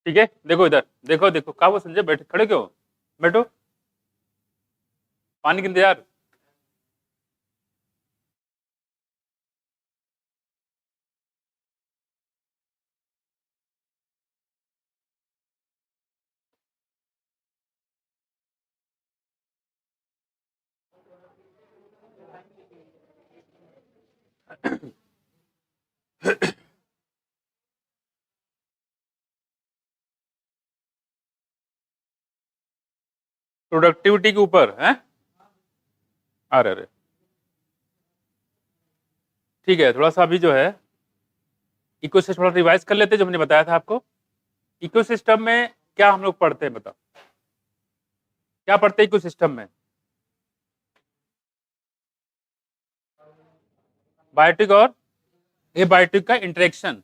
ठीक है, देखो इधर, देखो देखो कहा वो संजय, बैठे खड़े क्यों, बैठो, पानी की इंतजार। प्रोडक्टिविटी के ऊपर है, अरे अरे ठीक है, थोड़ा सा अभी जो है इकोसिस्टम थोड़ा रिवाइज कर लेते हैं जो हमने बताया था आपको। इकोसिस्टम में क्या हम लोग पढ़ते हैं, बताओ क्या पढ़ते हैं इकोसिस्टम में? बायोटिक और एबायोटिक का इंटरेक्शन,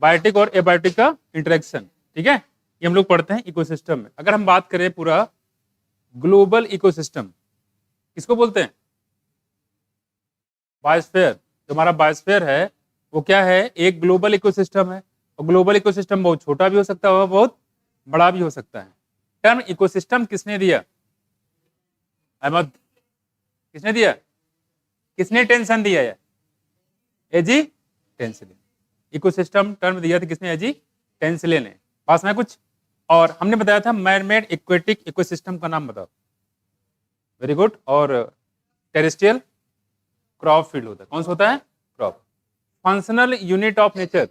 बायोटिक और एबायोटिक का इंटरेक्शन, ठीक है, ये हम लोग पढ़ते हैं इकोसिस्टम में। अगर हम बात करें पूरा ग्लोबल इकोसिस्टम, किसको बोलते हैं? बायोस्फीयर। जो हमारा बायोस्फीयर है वो क्या है, एक ग्लोबल इकोसिस्टम है। और ग्लोबल इकोसिस्टम बहुत छोटा भी हो सकता है और बहुत बड़ा भी हो सकता है। टर्म इकोसिस्टम किसने दिया? अहमद, किसने दिया? किसने टेंशन दिया है? एजी टेंसले। इकोसिस्टम टर्म दिया था किसने? एजी टेंसले ने। पास में कुछ और हमने बताया था मैनमेड इक्वेटिक इकोसिस्टम का नाम बताओ। Very good. और टेरेस्ट्रियल क्रॉप फील्ड होता है, कौन सा होता है? Crop. Functional unit of nature,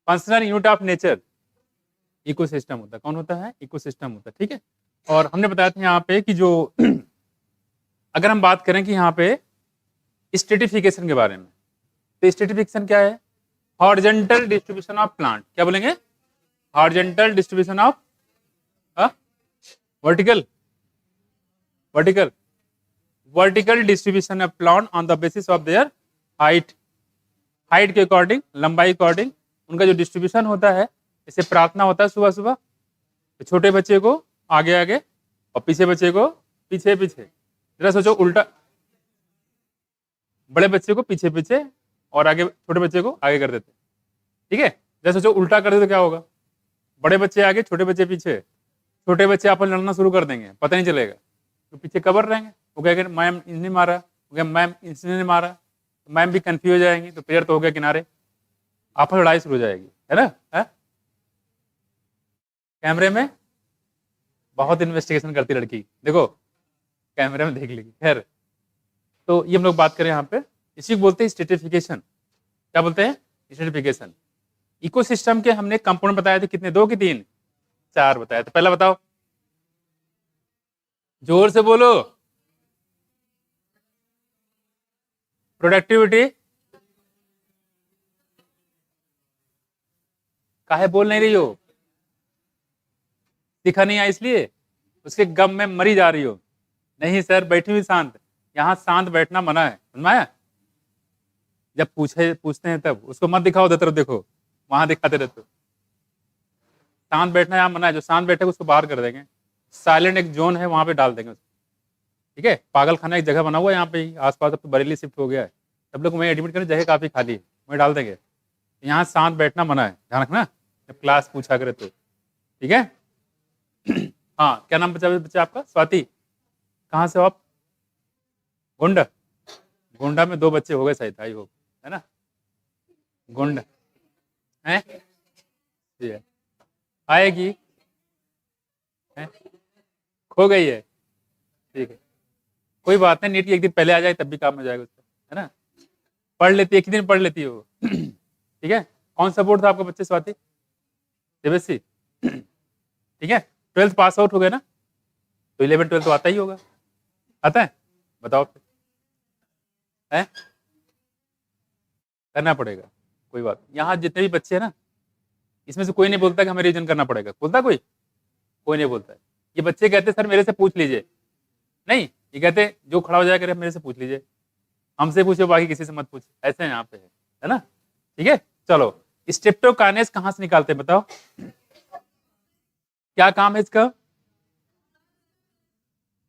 functional unit of nature ecosystem होता है, कौन होता है? इकोसिस्टम होता है, ठीक है। और हमने बताया था यहाँ पे कि जो अगर हम बात करें कि यहाँ पे स्ट्रेटिफिकेशन के बारे में, तो स्ट्रेटिफिकेशन क्या है? हॉरिजॉन्टल डिस्ट्रीब्यूशन ऑफ प्लांट, क्या बोलेंगे? Horizontal distribution of vertical, vertical, vertical distribution of plant on the basis of their height, height के अकॉर्डिंग, लंबाई अकॉर्डिंग उनका जो डिस्ट्रीब्यूशन होता है। जैसे प्रार्थना होता है सुबह सुबह, तो छोटे बच्चे को आगे आगे और पीछे बच्चे को पीछे पीछे। जरा सोचो उल्टा, बड़े बच्चे को पीछे पीछे और आगे छोटे बच्चे को आगे कर देते, ठीक है। जैसे सोचो उल्टा कर दे तो क्या होगा? बड़े बच्चे आगे, छोटे बच्चे पीछे, छोटे बच्चे आपस में लड़ना शुरू कर देंगे, पता नहीं चलेगा, तो पीछे कबर रहेंगे। वो कहेंगे मैम इसने मारा, वो कहेंगे मैम इसने मारा, तो मैम भी कंफ्यूज हो जाएंगी, तो प्लेयर तो हो गया किनारे, आपस में लड़ाई शुरू हो जाएगी, है ना? है? कैमरे में बहुत इन्वेस्टिगेशन करती लड़की, देखो कैमरे में देख लेगी। खैर, तो ये हम लोग बात करें यहाँ पे, इसी को बोलते हैं स्ट्रेटिफिकेशन। क्या बोलते हैं? स्ट्रेटिफिकेशन। इकोसिस्टम के हमने कंपोनेंट बताए थे कितने? 2 कि 3? 4 बताया था। पहला बताओ, जोर से बोलो। प्रोडक्टिविटी, काहे बोल नहीं रही हो? दिखा नहीं आया इसलिए उसके गम में मरी जा रही हो? नहीं सर, बैठी हुई शांत, यहाँ शांत बैठना मना है, समझ? जब पूछते हैं तब उसको मत दिखाओ, उधर तरफ देखो, वहां दिखाते रहते हो। शांत बैठना यहाँ मना है, जो शांत बैठे उसको बाहर कर देंगे, साइलेंट एक जोन है वहां पे डाल देंगे उसको, ठीक है। पागल खाना एक जगह बना हुआ है यहाँ पे ही आसपास, अब तो बरेली शिफ्ट हो गया है, सब लोग वहीं एडमिट करें, जगह काफी खाली है, वहीं डाल देंगे, यहाँ साथ बैठना मना है, ध्यान रखना जब क्लास पूछा करे तो, ठीक है। हाँ, क्या नाम बचा बच्चा आपका? स्वाति। कहाँ से हो आप? गोंडा। गोंडा में 2 बच्चे हो गए शायद, आई होप, है ना? गोंडा है, ठीक है। आएगी है? खो गई है, ठीक है, कोई बात नहीं, नीट की एक दिन पहले आ जाए तब भी काम हो जाएगा उसका, है ना? पढ़ लेती है, एक दिन पढ़ लेती है वो। ठीक है। कौन सा बोर्ड था आपका बच्चे? स्वाति, सीबीएसई। ठीक है। 12th पास आउट हो गए ना, तो 11 12 तो आता ही होगा, आता है? बताओ फिर, है? करना पड़ेगा, कोई बात। यहाँ जितने भी बच्चे हैं ना, इसमें से कोई नहीं बोलता कि हमें रिविजन करना पड़ेगा, बोलता कोई? कोई नहीं बोलता है। ये बच्चे कहते सर मेरे से पूछ लीजिए, नहीं, ये कहते जो खड़ा हो जाए करे मेरे से पूछ लीजिए, हमसे पूछो बाकी किसी से मत पूछो, ऐसे यहाँ पे है ना? ठीक है। चलो, स्ट्रेप्टोकाइनेस कहाँ से निकालते हैं बताओ, क्या काम है इसका?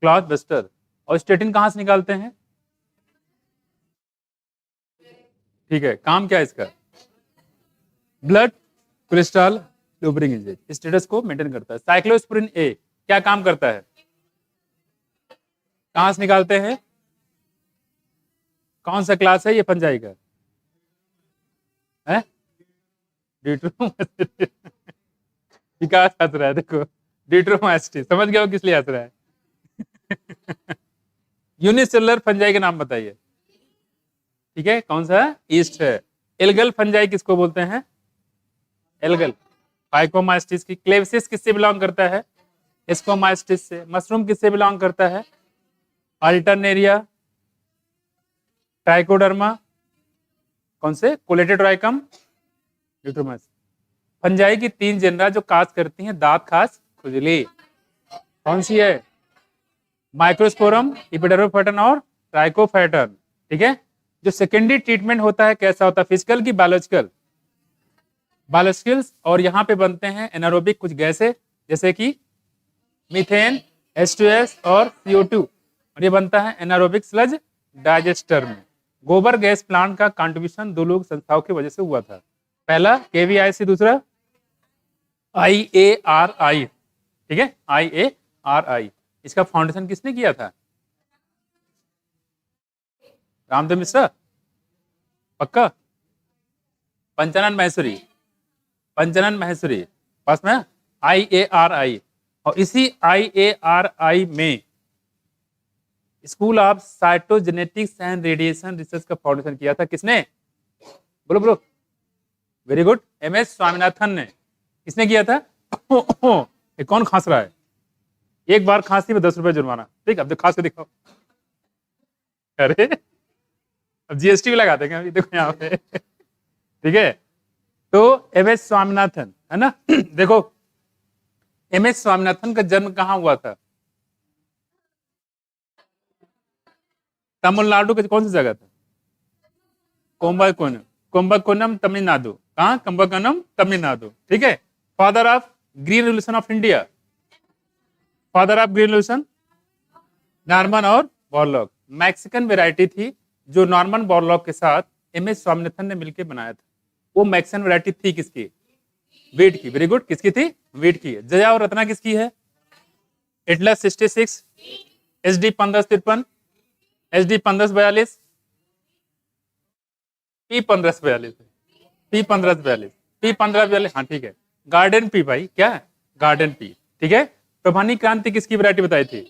Cloth buster. और स्टेटिन कहाँ से निकालते हैं? ठीक है, काम क्या है इसका? ब्लड कोलेस्ट्रॉल लूबरिंग एजेंट, स्टेटस को मेंटेन करता है। साइक्लोस्पोरिन ए क्या काम करता है? कहां से निकालते हैं? कौन सा क्लास है ये फंजाई का? है विकास हंस रहा है, देखो डिट्रोमास्टिस, समझ गया वो किस लिए हंस रहा है? यूनिसेलुलर फंजाई का नाम बताइए। ठीक है, कौन सा? ईस्ट है। एल्गल फंजाई किसको बोलते हैं? एल्गल फाइकोमास्टिस की। क्लेवसिस किससे बिलोंग करता है? एस्कोमास्टिस से। मशरूम किससे बिलोंग करता है? अल्टरनेरिया, ट्राइकोडर्मा, कौन से? कोलेटोट्राइकम, ड्यूट्रोमस। फंजाई की 3 जेनरा जो काज करती हैं दांत, खास, खुजली, कौन सी है? माइक्रोस्पोरम, इपिडेरोफाइटन और ट्राइकोफाइटन। ठीक है। जो सेकेंडरी ट्रीटमेंट होता है कैसा होता है? फिजिकल की बायोलॉजिकल? बायोलॉजिकल्स। और यहाँ पे बनते हैं एनारोबिक कुछ गैसें जैसे कि मीथेन, H2S और CO2, और ये बनता है एनारोबिक स्लज डाइजेस्टर में। गोबर गैस प्लांट का कंट्रीब्यूशन 2 लोग संस्थाओं की वजह से हुआ था। पहला KVIC, दूसरा IARI। ठीक है, IARI। इसका फाउंडेशन किसने किया था? रामदेव मिश्रा, पक्का? पंचानन महेश्वरी, पंचानन महेश्वरी पास में। IARI, और इसी IARI में school of cytogenetics and radiation research का फाउंडेशन किया था किसने? बोलो बोलो, वेरी गुड, MS स्वामीनाथन ने। किसने किया था? ये कौन खांस रहा है? एक बार खांसी में 10 रुपए जुर्माना। ठीक, अब खांस के दिखाओ। अरे अब GST भी लगा देंगे अभी, देखो यहाँ पे। ठीक है, तो MS स्वामीनाथन है ना। देखो MS स्वामीनाथन का जन्म कहाँ हुआ था? तमिलनाडु के कौन सी जगह था? कोम्बाकोनम, कोम्बाकोनम तमिलनाडु। कहाँ? कोम्बाकोनम तमिलनाडु। ठीक है। Father of green revolution of India, father of green revolution Norman और बोरलॉग। मैक्सिकन वेराइटी थी जो नॉर्मन बोरलॉग के साथ MS स्वामीनाथन ने मिलकर बनाया था। वो मैक्सिकन वेराइटी थी किसकी? वीट की। वेरी गुड, किसकी थी? वीट की। जया और रत्ना किसकी है? Atlas 66, SD 1553, SD 1542, P 1542, P 1542, P 1542। हाँ ठीक है, गार्डन पी भाई, क्या है? Garden pea. ठीक है। प्रभानी क्रांति किसकी वैरायटी बताई थी?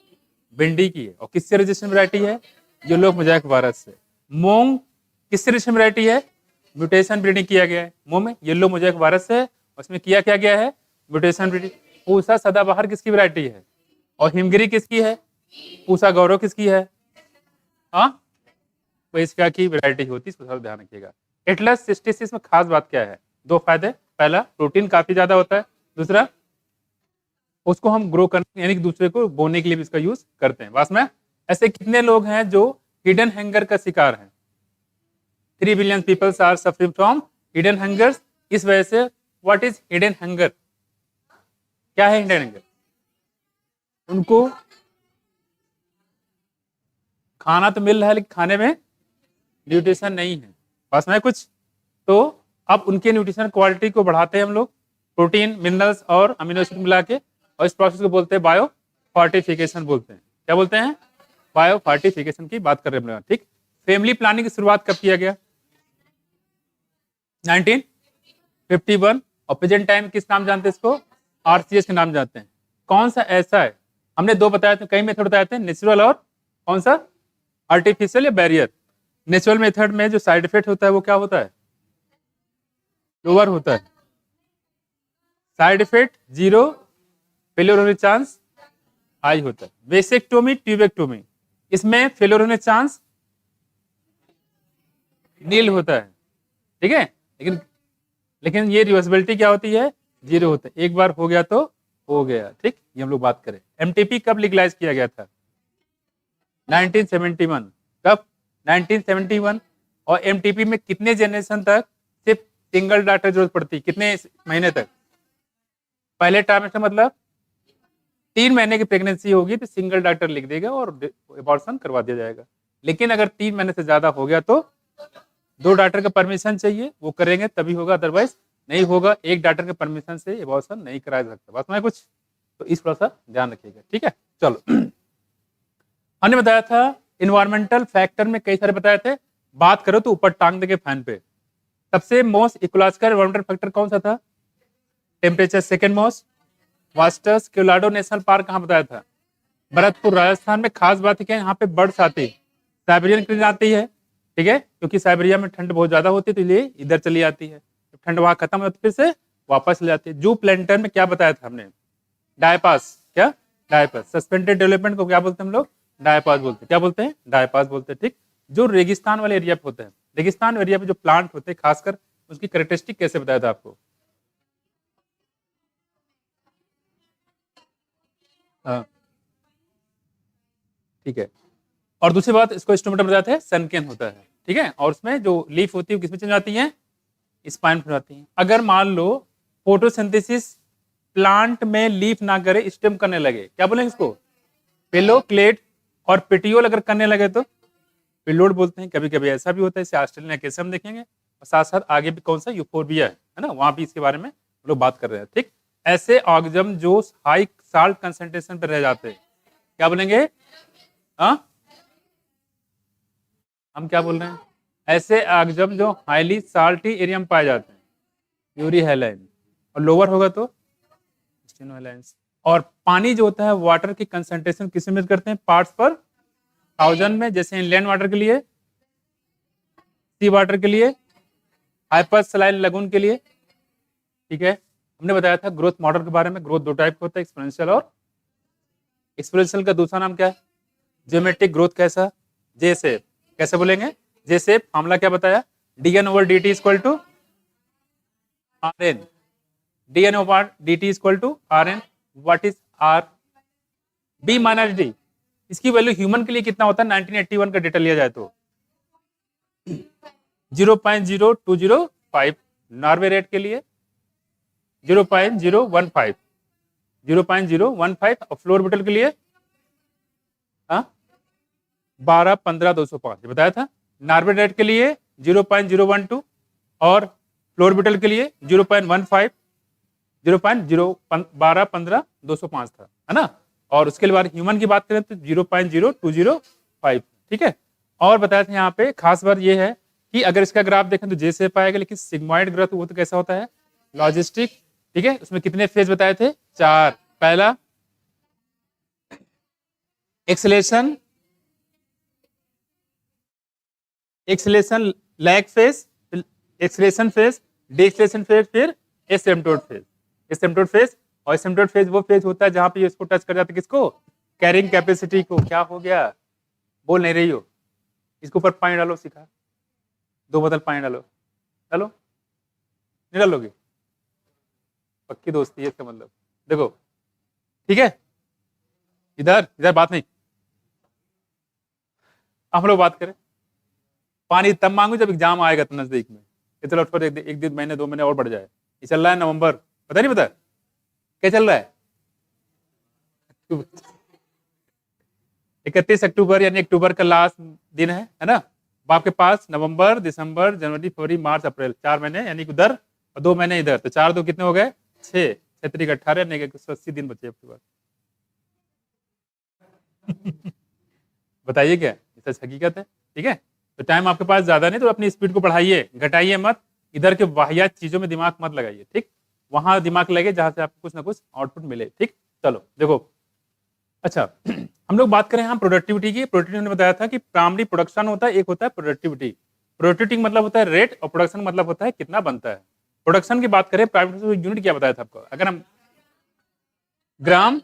भिंडी की है। और किससे रजिस्ट्रेशन वैरायटी है? येलो मोजाइक वायरस से। मूंग किससे रजिस्ट्रेशन वैरायटी है? म्यूटेशन ब्रीडिंग किया गया है मूंग में, येलो मोजाइक वायरस से। उसमें किया क्या गया है? Mutation breeding. पूसा सदाबहार किसकी वैरायटी है? और हिमगिरी किसकी है? पूसा गौरव किसकी है? हाँ, तो इसका की वैरायटी होती है, इसको थोड़ा ध्यान रखिएगा। एटलस 66 में खास बात क्या है? 2 फायदे। पहला, प्रोटीन काफी ज्यादा होता है। दूसरा, उसको हम ग्रो करने यानी कि दूसरे को बोने के लिए भी इसका यूज करते हैं। वास्तव में ऐसे कितने लोग हैं जो हिडन हंगर का शिकार हैं? 3 billion peoples are suffering from hidden hunger. इस वजह से व्हाट इज हिडन हंगर? क्या है हिडन हंगर? उनको खाना तो मिल रहा है लेकिन खाने में न्यूट्रिशन नहीं है, बस में कुछ। तो अब उनके न्यूट्रिशन क्वालिटी को बढ़ाते हैं हम लोग प्रोटीन, मिनरल्स और अमीनो एसिड मिला के, और इस प्रोसेस को बोलते हैं बायो फोर्टिफिकेशन बोलते हैं। क्या बोलते हैं? बायो फोर्टिफिकेशन की बात कर रहे हैं हम लोग। ठीक, फैमिली प्लानिंग की शुरुआत कब किया गया? 1951। और प्रेजेंट टाइम किस नाम जानते हैं इसको? आरसीएस के नाम जानते हैं। कौन सा ऐसा है, हमने दो बताए थे, कई मेथड बताए थे, नेचुरल और कौन सा आर्टिफिशियल या बैरियर। नेचुरल मेथड में जो साइड इफेक्ट होता है वो क्या होता है? लोअर होता है, साइड इफेक्ट जीरो, फेलियर होने चांस हाई होता है। वेसेक्टोमी, ट्यूबेक्टोमी, इसमें फेलियर होने चांस नील होता है। ठीक है, लेकिन ये रिवर्सिबिलिटी क्या होती है? जीरो होता है। एक बार हो गया तो हो गया। ठीक, ये हम लोग बात करें। एमटीपी कब लीगलाइज किया गया था? 1971। कब? 1971। और एमटीपी में कितने जनरेशन तक सिर्फ सिंगल डॉक्टर जरूरत पड़ती? कितने महीने तक? पहले ट्राइमेस्टर मतलब 3 महीने की प्रेगनेंसी होगी तो सिंगल डॉक्टर लिख देगा और अबॉर्शन करवा दिया जाएगा। लेकिन अगर 3 महीने से ज्यादा हो गया तो 2 डॉक्टर का परमिशन चाहिए, वो करेंगे तभी होगा, अदरवाइज नहीं होगा। एक डॉक्टर के परमिशन से अबॉर्शन नहीं कराया जा सकता। बात में कुछ तो इस थोड़ा सा ध्यान रखिएगा। ठीक है, चलो। हमने बताया था इन्वायरमेंटल फैक्टर में कई सारे बताए थे, बात करो तो ऊपर टांग देके फैन पे। सबसे मोस्ट इकोलॉजिकल इन्वायरमेंटल फैक्टर कौन सा था? Temperature. Second most visitors Colorado national park कहाँ बताया था? भरतपुर, राजस्थान में। खास बात है कि यहाँ पे बर्ड्स आती है, साइबेरियन क्रीन आती है। ठीक है, क्योंकि साइबेरिया में ठंड बहुत ज्यादा होती है तो इसलिए इधर चली आती है। जब ठंड वहां खत्म होती है फिर से वापस ले जाती है। जू प्लेंटर में क्या बताया था हमने? डायपास। क्या? डायपास। सस्पेंडेड डेवलपमेंट को क्या बोलते हैं हम लोग? डायपास बोलते हैं। क्या बोलते हैं? डायपास बोलते हैं। ठीक, जो रेगिस्तान वाले एरिया पे होते हैं, रेगिस्तान एरिया पे जो प्लांट होते हैं खासकर, उसकी कैरेक्टरिस्टिक कैसे बताया था आपको? हाँ, ठीक है। और दूसरी बात, इसको स्टोमेटा बताते हैं, सनकेन होता है। ठीक है, और उसमें जो लीफ होती है वो किसमें चल जाती है? स्पाइन में जाती है। अगर मान लो फोटोसिंथेसिस प्लांट में लीफ ना करे, स्टेम करने लगे, क्या बोलेंगे इसको? पेलोक्लेट। और पेटियोल अगर करने लगे तो पिलोड बोलते हैं। कभी कभी ऐसा भी होता है, इसे ऑस्ट्रेलिया केस हम देखेंगे। और साथ साथ आगे भी कौन सा यूफोर्बिया है ना, वहां भी इसके बारे में हम लोग बात कर रहे हैं। ठीक, ऐसे ऑर्गेनिज्म जो हाई साल्ट कंसेंट्रेशन पर रह जाते हैं, क्या बोलेंगे? हाँ, हम क्या बोल रहे हैं? ऐसे ऑर्गेनिज्म जो हाईली साल्टी एरिया में पाए जाते हैं, यूरी हैलाइन। और लोअर होगा तो स्टेनोहाइलाइंस। और पानी जो होता है, वाटर की कंसेंट्रेशन किस में करते हैं? पार्ट्स पर 1000 में। जैसे इनलैंड वाटर के लिए, सी वाटर के लिए, हाइपर सलाइन लगून के लिए। ठीक है, हमने बताया था ग्रोथ मॉडल के बारे में। ग्रोथ दो टाइप का होता है, एक्सपोनेंशियल और एक्सपोनेंशियल का दूसरा नाम क्या है? Geometric growth. कैसा? J shape. कैसे बोलेंगे? J shape. फॉर्मूला क्या बताया? dn over dt equal to rn। dn over dt equal to rn। What is r? b minus d। इसकी वैल्यू ह्यूमन के लिए कितना होता है? 1981 का डेटा लिया जाए तो 0.0205। नॉर्वे रेट के लिए 0.015, 0.015। और फ्लोरबिटल के लिए 12-15-205 बताया था। नॉर्वे रेट के लिए 0.012 और फ्लोरबिटल के लिए 0.15, 0.012-15-205 था, है ना। और उसके बाद ह्यूमन की बात करें तो 0.0205। ठीक है, और बताया था यहाँ पे खास बात ये है कि अगर इसका ग्राफ देखें तो जे शेप आएगा, लेकिन सिग्मॉइड ग्राफ वो तो कैसा होता है? लॉजिस्टिक। ठीक है, उसमें कितने फेज बताए थे? 4। पहला acceleration, acceleration lag phase, acceleration phase, deceleration phase, फिर एसिम्पटोट फेज। एसिम्पटोट फेज, और एसिम्पटोट फेज वो फेज होता है जहां पे इसको टच कर जाता है, किसको? कैरिंग कैपेसिटी को। क्या हो गया? बोल नहीं रही हो? इसके ऊपर पानी डालो, सिखा 2 बोतल पानी डालो। डालो, नहीं डालोगे? पक्की दोस्ती है इसका मतलब। देखो, ठीक है, इधर इधर बात नहीं, हम लोग बात करें। पानी तब मांगू जब एग्जाम आएगा तो नजदीक में, चलो थोड़े एक दिन महीने 2 महीने और बढ़ जाए। ये चल रहा है नवंबर, पता नहीं पता क्या चल रहा है? 31 अक्टूबर यानी अक्टूबर का लास्ट दिन है ना। अब आपके पास नवंबर, दिसंबर, जनवरी, फरवरी, मार्च, अप्रैल 4 महीने, यानी कि उधर और 2 महीने इधर, तो 4 2 कितने हो गए? 6, 6 तरीक 18, यानी कि 180 दिन बचे आपके पास। बताइए क्या, ये सच हकीकत है। ठीक है, तो टाइम आपके पास ज्यादा नहीं, तो अपनी स्पीड को बढ़ाइए, घटाइए मत, इधर के वाहियात चीजों में दिमाग मत लगाइए। ठीक, वहां दिमाग लगे जहां से आपको कुछ ना कुछ आउटपुट मिले। ठीक, चलो देखो, अच्छा हम लोग बात करें हम प्रोडक्टिविटी की। प्रोडक्टिविटी ने बताया था कि प्राइमरी प्रोडक्शन होता है, एक होता है प्रोडक्टिविटी। प्रोडक्टिविटी मतलब होता है रेट, और प्रोडक्शन मतलब होता है कितना बनता है। प्रोडक्शन की बात करें, प्राइमरी यूनिट क्या बताया था आपको, अगर हम ग्राम,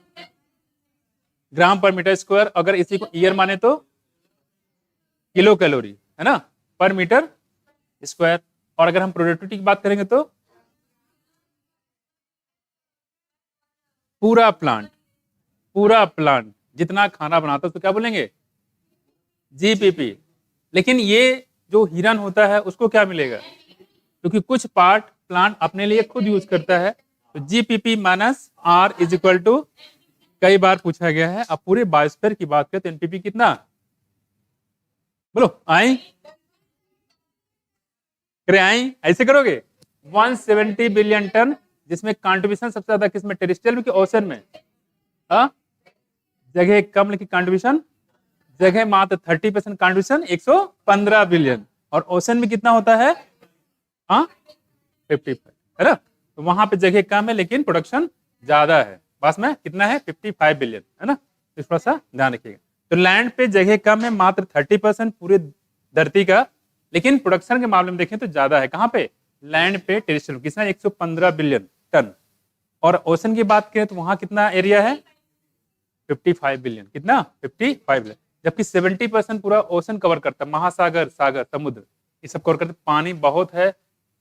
ग्राम पर मीटर स्क्वायर, अगर इसी को ईयर माने तो किलो कैलोरी, है ना, पर मीटर स्क्वायर। और अगर हम प्रोडक्टिविटी की बात करेंगे तो पूरा प्लांट, पूरा प्लांट जितना खाना बनाता है उसको क्या बोलेंगे? जीपीपी। लेकिन ये जो हिरन होता है उसको क्या मिलेगा? क्योंकि कुछ पार्ट प्लांट अपने लिए खुद यूज करता है, तो GPP minus R is equal to, कई बार पूछा गया है। अब पूरे बायोस्फीयर की बात करें तो एनपीपी कितना, बोलो आई करे, आई ऐसे करोगे 170 बिलियन टन, जिसमें कंट्रीब्यूशन सबसे ज्यादा किसमें, टेरेस्ट्रियल में कि ओशन में? हाँ, जगह कम लेकिन कंट्रीब्यूशन, जगह मात्र 30% कंट्रीब्यूशन 115 बिलियन, और ओशन में कितना होता है? हाँ 55, है ना, तो वहां पे जगह कम है लेकिन प्रोडक्शन ज्यादा है। पास में कितना है? 55 बिलियन, है ना, तो थोड़ा सा ध्यान रखिएगा। तो लैंड पे जगह कम है, मात्र 30% पूरे धरती का, लेकिन प्रोडक्शन के मामले में देखें तो ज्यादा है। कहां पे? लैंड पे, टेरिस्ट्रियल कितना, 115 बिलियन टन। और ओशन की बात करें तो वहां कितना एरिया है? 55 बिलियन, कितना? 55 बिलियन, जबकि 70% पूरा ओशन कवर करता है, महासागर, सागर, समुद्र, ये सब कवर करते। पानी बहुत है,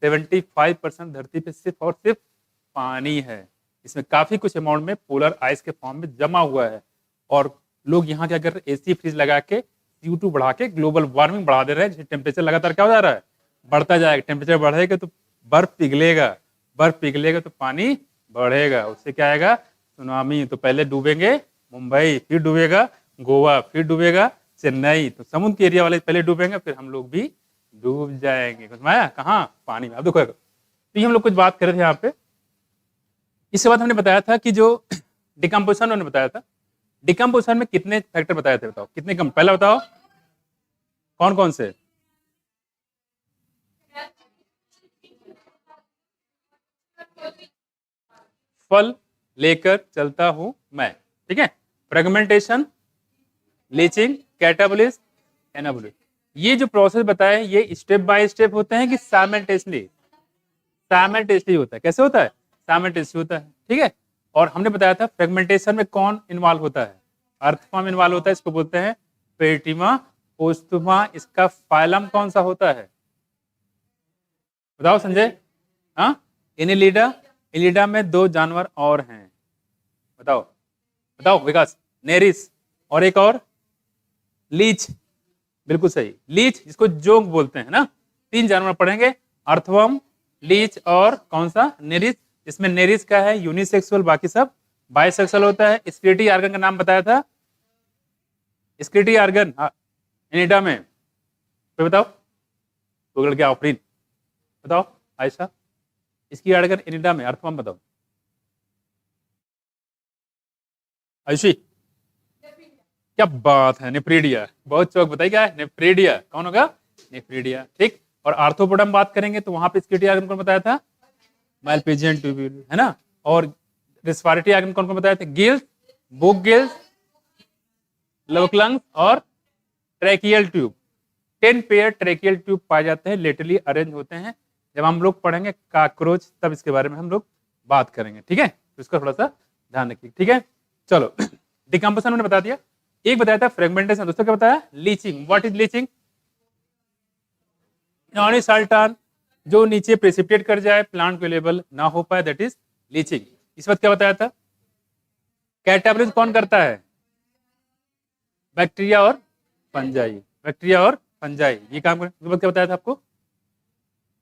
75% धरती पे सिर्फ और सिर्फ पानी है। इसमें काफी कुछ अमाउंट में पोलर आइस के फॉर्म में जमा हुआ है, और लोग यहाँ क्या कर रहे हैं? एसी फ्रिज लगा के CO2 बढ़ा के ग्लोबल वार्मिंग बढ़ा दे रहे हैं, जिससे टेम्परेचर लगातार क्या हो जा रहा है? बढ़ता जाएगा। टेम्परेचर बढ़ेगा तो बर्फ पिघलेगा, बर्फ पिघलेगा तो पानी बढ़ेगा, उससे क्या आएगा? सुनामी। तो पहले डूबेंगे मुंबई, फिर डूबेगा गोवा, फिर डूबेगा चेन्नई, तो समुद्र के एरिया वाले पहले डूबेंगे, फिर हम लोग भी डूब जाएंगे। समझाया? कहाँ? पानी में। अब देखो, तो ये हम लोग कुछ बात कर रहे थे यहाँ पे। इसके बाद हमने बताया था कि जो डिकम्पोजिशन उन्होंने बताया था, डिकम्पोजिशन में कितने फैक्टर बताए थे, बताओ कितने कम, पहला बताओ कौन कौन से? फल लेकर चलता हूं मैं, ठीक है, फ्रेगमेंटेशन, लीचिंग, कैटाबोलिज्म, एनाबोलिज्म। ये जो प्रोसेस बताया है ये स्टेप बाय स्टेप होते हैं कि साइमल्टेनियसली? साइमल्टेनियसली होता है। कैसे होता है? साइमल्टेनियसली होता है, ठीक है। और हमने बताया था फ्रेगमेंटेशन में कौन इन्वॉल्व होता है? अर्थवर्म इन्वॉल्व होता है, इसको बोलते हैं पेटिमा ओस्थुमा। इसका फाइलम कौन सा होता है? बताओ संजय। हाँ, एनिलिडा। एनिलिडा में 2 जानवर और हैं, बताओ बताओ विकास। नेरिस, और एक और लीच, बिल्कुल सही, लीच जिसको जोंक बोलते हैं ना। 3 जानवर पढ़ेंगे, अर्थवर्म, लीच और कौन सा? नेरिस। इसमें नेरिस का है यूनिसेक्सुअल, बाकी सब बाइसेक्सुअल होता है। स्क्रिटी आर्गन का नाम बताया था, स्क्रिटी आर्गन एनिडा में, तो बताओ गूगल के ऑफरीन, बताओ आयशा, इसकी आर्गन एनिडा में, अर्थवर्म बताओ आयुषी। क्या बात है, नेफ्रीडिया, बहुत चौक बताइए क्या है? नेफ्रीडिया, कौन होगा? नेफ्रीडिया, ठीक। और आर्थ्रोपोडम बात करेंगे तो वहां पे स्क्रिटी आर्गन कौन बताया था? मालपीजियन ट्यूब्यूल, है ना। और रेस्पिरेटरी आर्गन कौन कौन बताया था? गिल्स, बुक गिल्स, लवक लंग्स और tracheal tube. 10 pair tracheal tube पाए जाते हैं, लेटरली अरेंज होते हैं। जब हम लोग पढ़ेंगे कॉकरोच तब इसके बारे में हम लोग बात करेंगे, ठीक है, तो इसका थोड़ा सा ध्यान रखिए, ठीक है। चलो, डिकम्पोजिशन मैंने बता दिया, एक बताया था फ्रेगमेंटेशन, दोस्तों क्या बताया? लीचिंग। What is leaching? साल्टान जो नीचे प्रेसिपिटेट कर जाए, प्लांट को लेवल ना हो पाए, दैट इज लीचिंग। इस वक्त क्या बताया था? कैटाबोलिज्म कौन करता है? बैक्टीरिया और फंजाई, बैक्टीरिया और फंजाई ये काम करते। इस वक्त क्या बताया था आपको?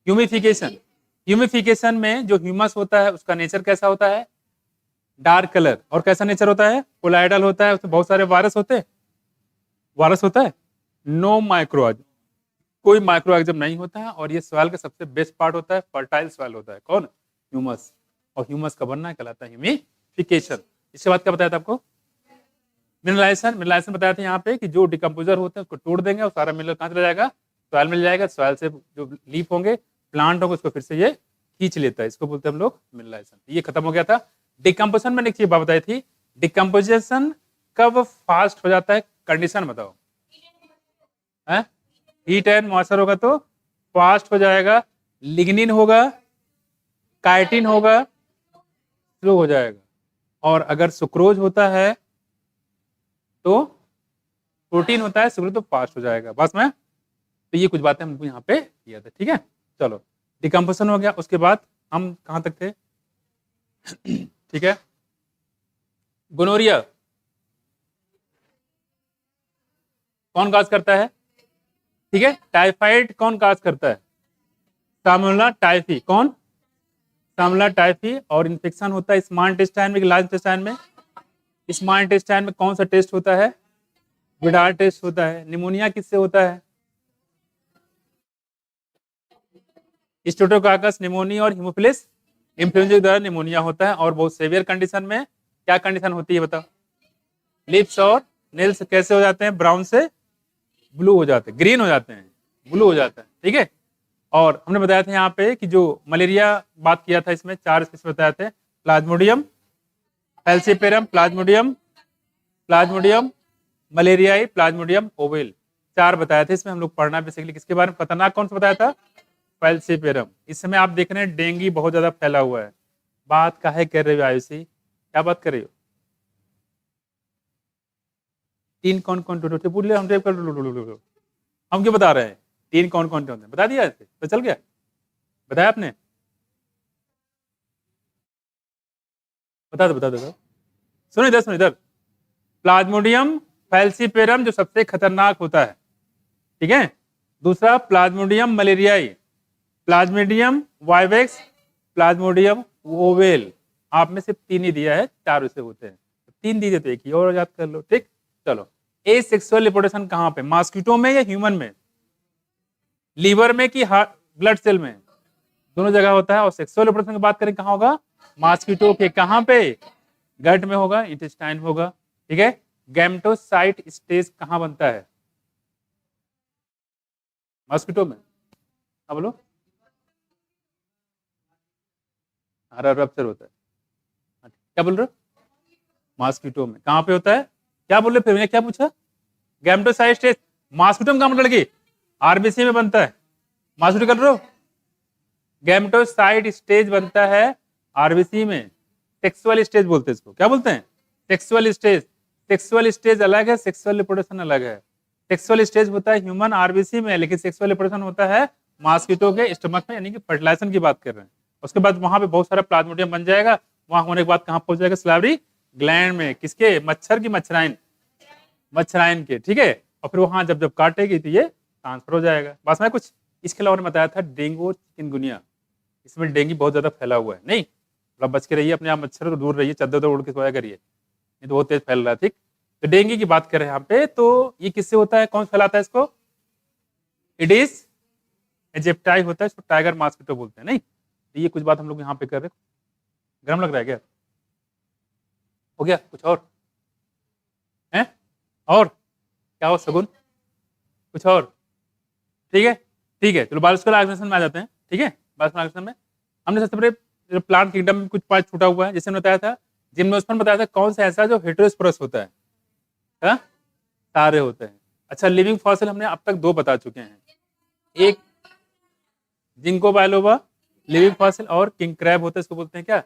ह्यूमिफिकेशन। ह्यूमिफिकेशन में जो ह्यूमस होता है उसका नेचर कैसा होता है? Dark colour. और कैसा नेचर होता है? कोलाइडल होता है, उसमें बहुत सारे वायरस होते हैं, वायरस होता है, नो माइक्रो कोई माइक्रो ऑर्गेनिज्म नहीं होता है, और ये सॉइल का सबसे बेस्ट पार्ट होता है, फर्टाइल सॉइल होता है। कौन? ह्यूमस। और ह्यूमस का बनना कहलाता है ह्यूमिफिकेशन। इसके बाद क्या बताया था आपको? मिनरलाइजेशन। मिनरलाइजेशन बताया था यहाँ पे कि जो डिकम्पोजर होते हैं उसको तोड़ देंगे और सारा मिनरल कहाँ चला जाएगा? सॉइल मिल जाएगा। सॉइल से जो लीफ होंगे, प्लांट होंगे, उसको फिर से ये खींच लेता है। इसको बोलते हैं हम लोग मिनरलाइजेशन। ये खत्म हो गया था। डिकम्पोजिशन में एक चीज बात बताई थी, डिकम्पोजिशन कब फास्ट हो जाता है? कंडीशन बताओ। हीट एंड मॉइस्चर होगा तो फास्ट हो जाएगा, लिग्निन होगा, काइटिन होगा, स्लो हो जाएगा, और अगर सुक्रोज होता है तो प्रोटीन होता है सुक्रोज तो फास्ट हो जाएगा। बस में तो ये कुछ बातें हमको यहाँ पे किया था। ठीक है, चलो डिकम्पोजिशन हो गया। उसके बाद हम कहाँ तक थे? ठीक है, गोनोरिया कौन काज करता है? ठीक है, टाइफाइड कौन काज करता है? सामुला टाइफी। कौन? सामुला टाइफी। और इन्फेक्शन होता है स्मॉल इंटेस्टाइन में कि लार्ज इंटेस्टाइन में? स्मॉल इंटेस्टाइन में कौन सा टेस्ट होता है? विडार टेस्ट होता है। निमोनिया किससे होता है? स्ट्रेप्टोकाकस निमोनिया और हीमोफिलिस इन्फ्लुएंजा के द्वारा निमोनिया होता है। और बहुत सेवियर कंडीशन में क्या कंडीशन होती है बताओ? लिप्स और नेल्स कैसे हो जाते हैं? ब्राउन से ब्लू हो जाते हैं, ग्रीन हो जाते हैं, ब्लू हो जाता है। ठीक है, और हमने बताया था यहाँ पे कि जो मलेरिया बात किया था, इसमें 4 स्पीशीज बताए थे, plasmodium, falciparum, plasmodium malariae, plasmodium ovale, 4 बताए थे। इसमें हम लोग पढ़ना बेसिकली किसके बारे में? खतरनाक कौन सा बताया था? फैल्सिपेरम। इस समय आप देख रहे हैं डेंगू बहुत ज्यादा फैला हुआ है। बात काहे कर रहे हो आयुषी? क्या बात कर रही हो? 3 कौन कौन पूछ ले, हम क्यों बता रहे हैं? 3 कौन कौन होते हैं बता दिया, तो चल गया, बताया आपने? बता दो। सुनो इधर। प्लाज्मोडियम फैल्सिपेरम जो सबसे खतरनाक होता है। ठीक है, दूसरा plasmodium malariae, plasmodium vivax, plasmodium ovale. आप में सिर्फ 3 ही दिया है, 4 उसे होते हैं। 3 दिए तो 1 ही और याद कर लो। ठीक, चलो। ए सेक्सुअल रिप्रोडक्शन कहाँ पे? मॉस्किटो में या ह्यूमन में? लीवर में कि हार्ट ब्लड सेल में? दोनों जगह होता है। और सेक्सुअल रिप्रोडक्शन की बात करें कहाँ होगा? मॉस्किटो के कहाँ पे? गट में होगा, इंटेस्टाइन होगा। ठीक है, गैमेटोसाइट स्टेज कहाँ बनता है? मॉस्किटो में। अब बोलो। हरा रप्चर होता है। क्या बोल रहे हो? मॉस्किटो में। कहाँ पे होता है? क्या बोल रहे? फिर मैंने क्या पूछा? Gametocyte stage. मॉस्किटो में कहाँ मतलब लड़की? आरबीसी में बनता है। मॉस्किटो कर रहे हो? गैमेटोसाइट स्टेज बनता है आरबीसी में। सेक्सुअल स्टेज बोलते हैं इसको। क्या बोलते हैं? Sexual stage. सेक्सुअल स्टेज अलग है, सेक्सुअल रिप्रोडक्शन अलग है। सेक्सुअल स्टेज होता है ह्यूमन आरबीसी में, लेकिन सेक्सुअल रिप्रोडक्शन होता है मॉस्किटो के स्टमक में, यानी कि फर्टिलाइजेशन की बात कर रहे हैं। उसके बाद वहां पे बहुत सारा प्लाज्मोडियम बन जाएगा। वहां होने के बाद कहां पहुंच जाएगा? सलावरी ग्लैंड में। किसके? मच्छर की मच्छराइन के। ठीक है, और फिर वहां जब काटेगी तो ये ट्रांसफर हो जाएगा। बस मैं कुछ इसके अलावा बताया था डेंगू और चिकनगुनिया। इसमें डेंगू बहुत ज्यादा फैला हुआ है। नहीं, थोड़ा बच के रहिए, अपने आप मच्छर तो दूर रहिए, चद्दर उड़ के सोया करिए, नहीं तो बहुत तेज फैल रहा है। ठीक, तो डेंगू की बात कर रहे हैं यहाँ पे। तो ये किससे होता है? कौन फैलाता है इसको? इडिस इजिप्टाई होता है, इसको टाइगर मॉस्किटो बोलते हैं। नहीं, तो ये कुछ बात हम लोग यहाँ पे कर रहे हैं। गर्म लग रहा है क्या? हो गया कुछ और है? और क्या हो सगुन? कुछ और? ठीक है, ठीक है, चलो बायोलॉजिकल ऑर्गेनाइजेशन में आ जाते हैं। ठीक है, बायोलॉजिकल ऑर्गेनाइजेशन में हमने सबसे पहले प्लांट किंगडम में कुछ पार्ट छूटा हुआ है। जैसे बताया था जिम्नोस्पर्म, बताया था कौन सा ऐसा जो हेटेरोस्पोरस होता है? हा? सारे होते हैं। अच्छा, लिविंग फॉसिल हमने अब तक 2 बता चुके हैं, एक जिंको बायलोबा लिविंग फॉसिल, और किंग क्रैब होता है, इसको बोलते हैं क्या?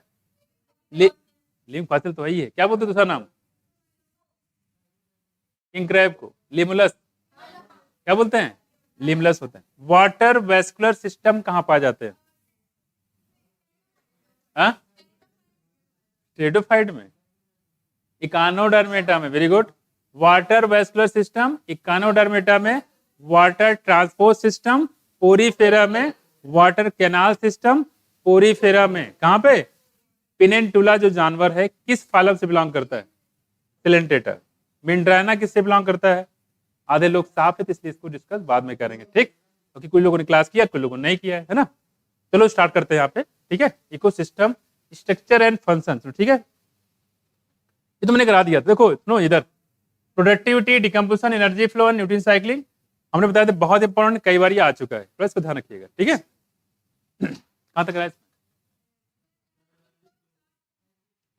लिविंग फॉसिल तो वही है, क्या बोलते हैं दूसरा नाम? किंग क्रैब को लिमुलस। क्या बोलते हैं? लिमुलस होता है। वाटर वेस्कुलर सिस्टम कहां पाए जाते हैं? स्ट्रेटोफाइट में, इकानोडर्मेटा में। Very good. Water vascular system Echinodermata में, वाटर ट्रांसपोर्ट सिस्टम पोरीफेरा में, वाटर कैनाल सिस्टम पोरीफेरा में। कहां पे? पिनेंटुला जो जानवर है किस फालम से बिलोंग करता है? सिलेंटेटा। मिंड्राना किससे बिलोंग करता है? आधे लोग साफ है तो इसलिए इसको डिस्कस बाद में करेंगे। ठीक, क्योंकि कुछ लोगों ने क्लास किया, कुछ लोगों ने नहीं किया है ना। चलो स्टार्ट करते हैं यहाँ पे, ठीक है। इकोसिस्टम स्ट्रक्चर एंड फंक्शन, ठीक है, ये तो मैंने करा दिया। देखो सुनो इधर, productivity, decomposition, energy flow and nutrient cycling हमने बताया था, बहुत इंपॉर्टेंट, कई बार ये आ चुका है, तो इसको ध्यान रखिएगा, ठीक है। कहां तक आया,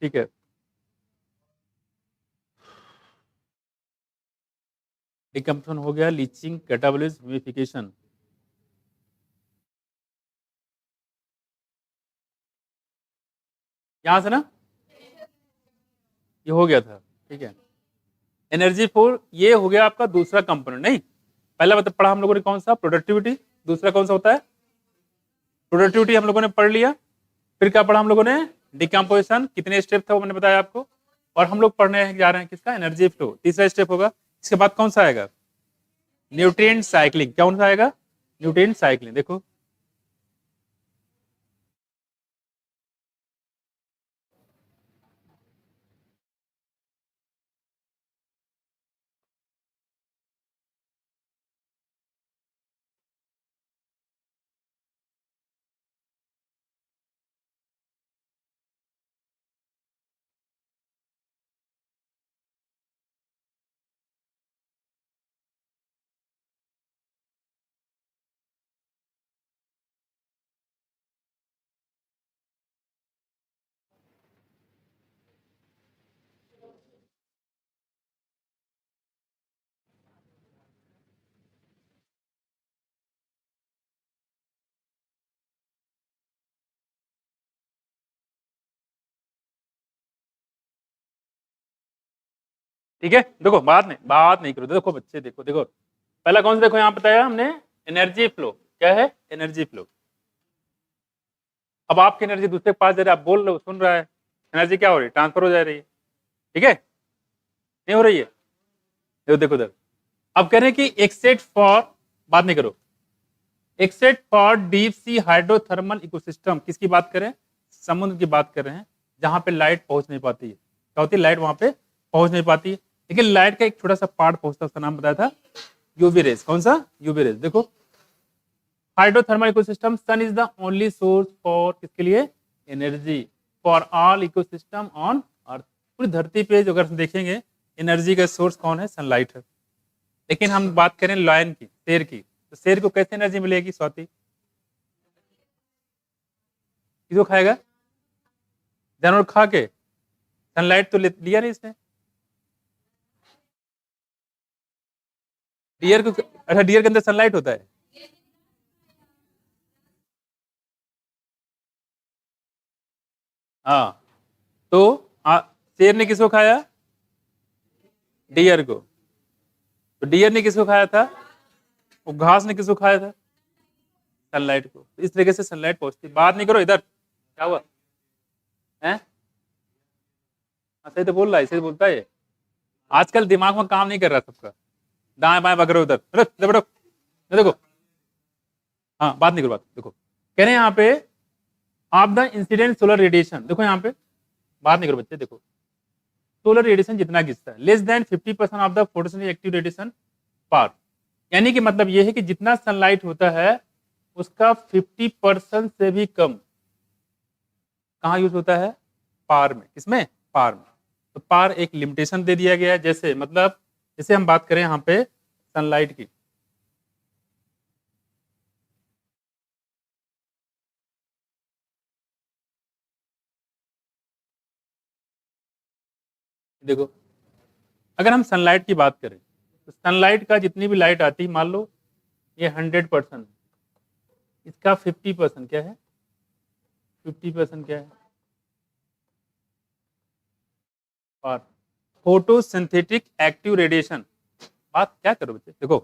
ठीक है। डिकम्पोजिशन हो गया, लीचिंग, कैटाबोलिज्म, ह्यूमिफिकेशन, यहां से ना ये हो गया था, ठीक है। एनर्जी फोर ये हो गया आपका दूसरा कंपोनेंट, नहीं पहला मतलब पढ़ा हम लोगों ने कौन सा, प्रोडक्टिविटी, दूसरा कौन सा होता है, प्रोडक्टिविटी हम लोगों ने पढ़ लिया। फिर क्या पढ़ा हम लोगों ने, डिकम्पोजिशन, कितने स्टेप था वो मैंने बताया आपको। और हम लोग पढ़ने जा रहे हैं किसका, एनर्जी फ्लो, तीसरा स्टेप होगा। इसके बाद कौन सा आएगा, न्यूट्रिएंट साइक्लिंग, कौन सा आएगा, न्यूट्रिएंट साइक्लिंग। देखो ठीक है, देखो बात नहीं करो, देखो बच्चे, देखो देखो पहला कौन सा, देखो यहाँ बताया हमने, एनर्जी फ्लो, क्या है, एनर्जी फ्लो। अब आपकी एनर्जी दूसरे के पास जा रही है, आप बोल रहे हो, सुन रहा है, एनर्जी क्या हो रही है, ट्रांसफर हो जा रही है, ठीक है, नहीं हो रही है। देखो देखो इधर, अब कह रहे हैं कि एक्सेप्ट फॉर, बात नहीं करो, except for deep sea hydrothermal ecosystem, किसकी बात करें, समुद्र की बात कर रहे हैं, जहां पे लाइट पहुंच नहीं पाती है, क्या होती है, लाइट वहां पे पहुंच नहीं पाती है, लेकिन लाइट का एक छोटा सा पार्ट पहुंचता है, उसका नाम बताया था यूवी रेज, कौन सा, यूवी रेज। देखो hydrothermal ecosystem, sun is the only source for, किसके लिए, energy for all ecosystem on earth. पूरी धरती पे जो अगर देखेंगे एनर्जी का सोर्स कौन है, सनलाइट है। लेकिन हम बात करें लायन की, शेर की, तो शेर को कैसे एनर्जी मिलेगी, स्वाति, किसको खाएगा, जानवर खा के, सनलाइट तो लिया नहीं इसने, डियर को, अच्छा डियर के अंदर सनलाइट होता है, हाँ, तो शेर ने किसको खाया, डियर को, तो डियर ने किसको खाया था, वो घास ने किसको खाया था, सनलाइट को। इस तरीके से सनलाइट पहुंचती, बात नहीं करो इधर, क्या हुआ है, सही तो बोल रहा है, सही बोलता है, आजकल दिमाग में काम नहीं कर रहा सबका, दाएं बाएं बग रहे उधर, बैठो, देखो, हाँ बात नहीं करो, बात देखो, कह रहे हैं यहाँ पे of the incident solar radiation, देखो यहाँ पे बात नहीं करो बच्चे, देखो सोलर रेडिएशन जितना गिरता है, less than 50% of the photosynthesis active radiation PAR, यानी कि मतलब ये है कि जितना सनलाइट होता है उसका 50% से भी कम कहाँ यूज होता है, पार में, किसमें, पार में। तो पार एक लिमिटेशन दे दिया गया है, जैसे मतलब जैसे हम बात करें यहाँ पे सनलाइट की, देखो अगर हम सनलाइट की बात करें तो सनलाइट का जितनी भी लाइट आती है, मान लो ये 100%, इसका 50% क्या है, 50% क्या है, और फोटोसिंथेटिक एक्टिव रेडिएशन, बात क्या करो बच्चे, देखो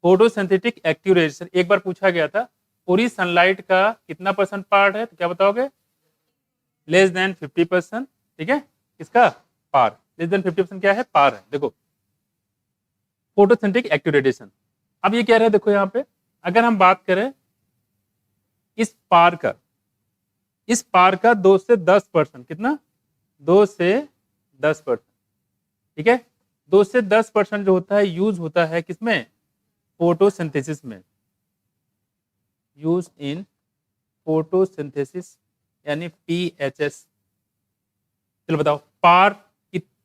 फोटोसिंथेटिक एक्टिव रेडिएशन एक बार पूछा गया था, पूरी सनलाइट का कितना परसेंट पार्ट है, तो क्या बताओगे, लेस देन 50%, ठीक है, किसका, पार, लेस देन 50% क्या है, पार है। देखो फोटोसिंथेटिक एक्टिव रेडिएशन, अब ये कह रहे हैं, देखो यहाँ पे अगर हम बात करें इस पार का, इस पार का 2 से 10%, कितना, 2 से 10%, ठीक है, 2 से 10% जो होता है यूज होता है किसमें, फोटोसिंथेसिस में, यूज इन फोटोसिंथेसिस यानी PHS। चलो बताओ पार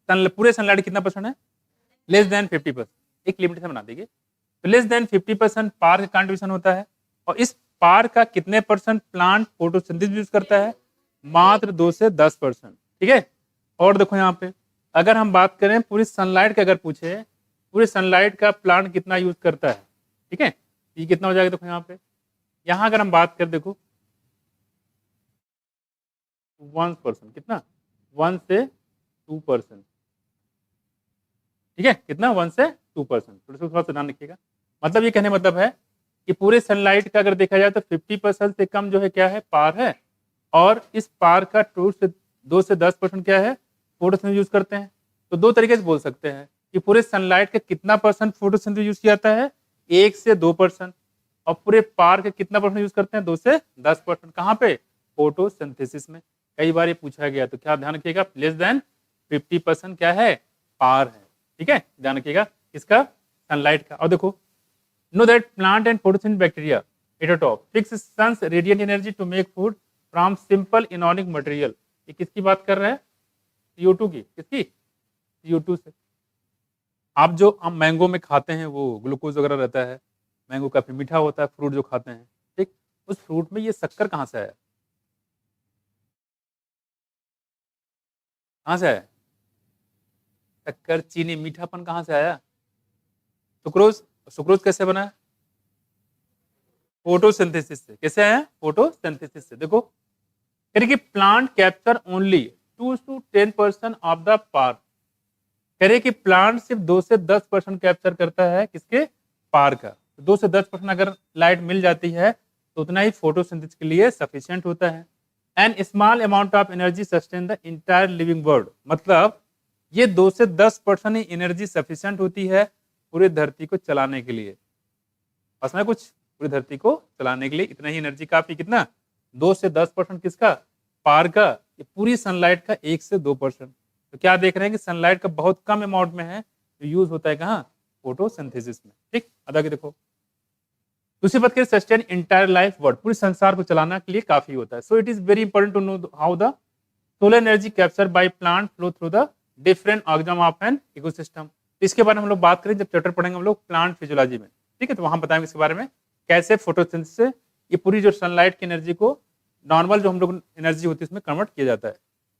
पूरे सनलाइट कितना परसेंट है? Less than 50%। एक लिमिटेशन बना देंगे, तो लेस देन 50% पार का कंट्रीब्यूशन होता है। और इस पार का कितने परसेंट प्लांट फोटोसिंथेसिस यूज करता है? मात्र 2 से 10%। ठीक है। और देखो यहाँ पे अगर हम बात करें पूरी सनलाइट का, अगर पूछे पूरी सनलाइट का प्लांट कितना यूज करता है, ठीक है, ये कितना हो जाएगा? देखो यहाँ पे, यहाँ अगर हम बात करें, देखो 1%, कितना? 1 से 2%। ठीक है, कितना? 1 से 2%। थोड़ा सा ध्यान रखिएगा। मतलब ये कहने मतलब है कि पूरे सनलाइट का अगर देखा जाए तो 50% से कम जो है क्या है? पार है। और इस पार का 2 से 10% क्या है? फोटोसिंथेसिस यूज करते हैं। तो दो तरीके से बोल सकते हैं कि पूरे सनलाइट का कितना परसेंट फोटोसिंथेसिस यूज किया जाता है? 1 से 2%। और पूरे पार का कितना परसेंट यूज करते हैं? 2 से 10%। कहाँ पे? फोटोसिंथेसिस में। कई बार ये पूछा गया, तो क्या ध्यान रखिएगा? लेस देन 50% क्या है? पार है। ठीक है, ध्यान रखिएगा इसका, सनलाइट का। और देखो, know that plant and photosynthesis bacteria autotroph fix sun's radiant energy to make food from simple inorganic material. ये किसकी बात कर रहे हैं? CO2 की। किसकी? CO2 से। आप जो हम मैंगो में खाते हैं वो ग्लूकोज वगैरह रहता है, मैंगो काफी मीठा होता है, फ्रूट जो खाते हैं, ठीक, उस फ्रूट में ये शक्कर कहाँ से आया? कहाँ से आया? शक्कर, चीनी, मीठापन कहाँ से आया? सुक्रोज। सुक्रोज कैसे बना? फोटोसिंथेसिस से। कैसे आया? फोटोसिंथेसिस से। देखो कह रही कि plant capture only 2 to 10% of the PAR. कह रहे कि प्लांट सिर्फ 2 से 10% कैप्चर करता है किसके? पार का। 2 से 10% अगर लाइट मिल जाती है तो उतना ही फोटोसिंथेसिस के लिए सफिशिएंट होता है। And small amount of energy sustain the entire living world. मतलब ये 2 से 10% ही एनर्जी सफिशिएंट होती है पूरी धरती को चलाने के लिए। बस में कुछ, पूरी धरती को चलाने के लिए इतना ही एनर्जी काफी। कितना? 2 से 10% किसका? पार का। ये पूरी सनलाइट का 1 से 2%। तो क्या देख रहे हैं कि सनलाइट का बहुत कम अमाउंट में है जो यूज होता है कहाँ? फोटोसिंथेसिस में। ठीक, अब आगे देखो, दूसरी बात करें, सस्टेन इंटायर लाइफ वर्ड, पूरे संसार को चलाना के लिए काफी होता है। So it is very important to know how the solar energy capture by plant flow through the different organism of an ecosystem. इसके बारे में हम लोग बात करें जब चैप्टर पढ़ेंगे हम लोग प्लांट फिजियोलॉजी में। ठीक है, तो वहां बताएंगे इसके बारे में कैसे फोटोसिंथेसिस से ये पूरी जो सनलाइट की एनर्जी को नॉर्मल जो हम लोग एनर्जी होती है उसमें कन्वर्ट किया जाता है।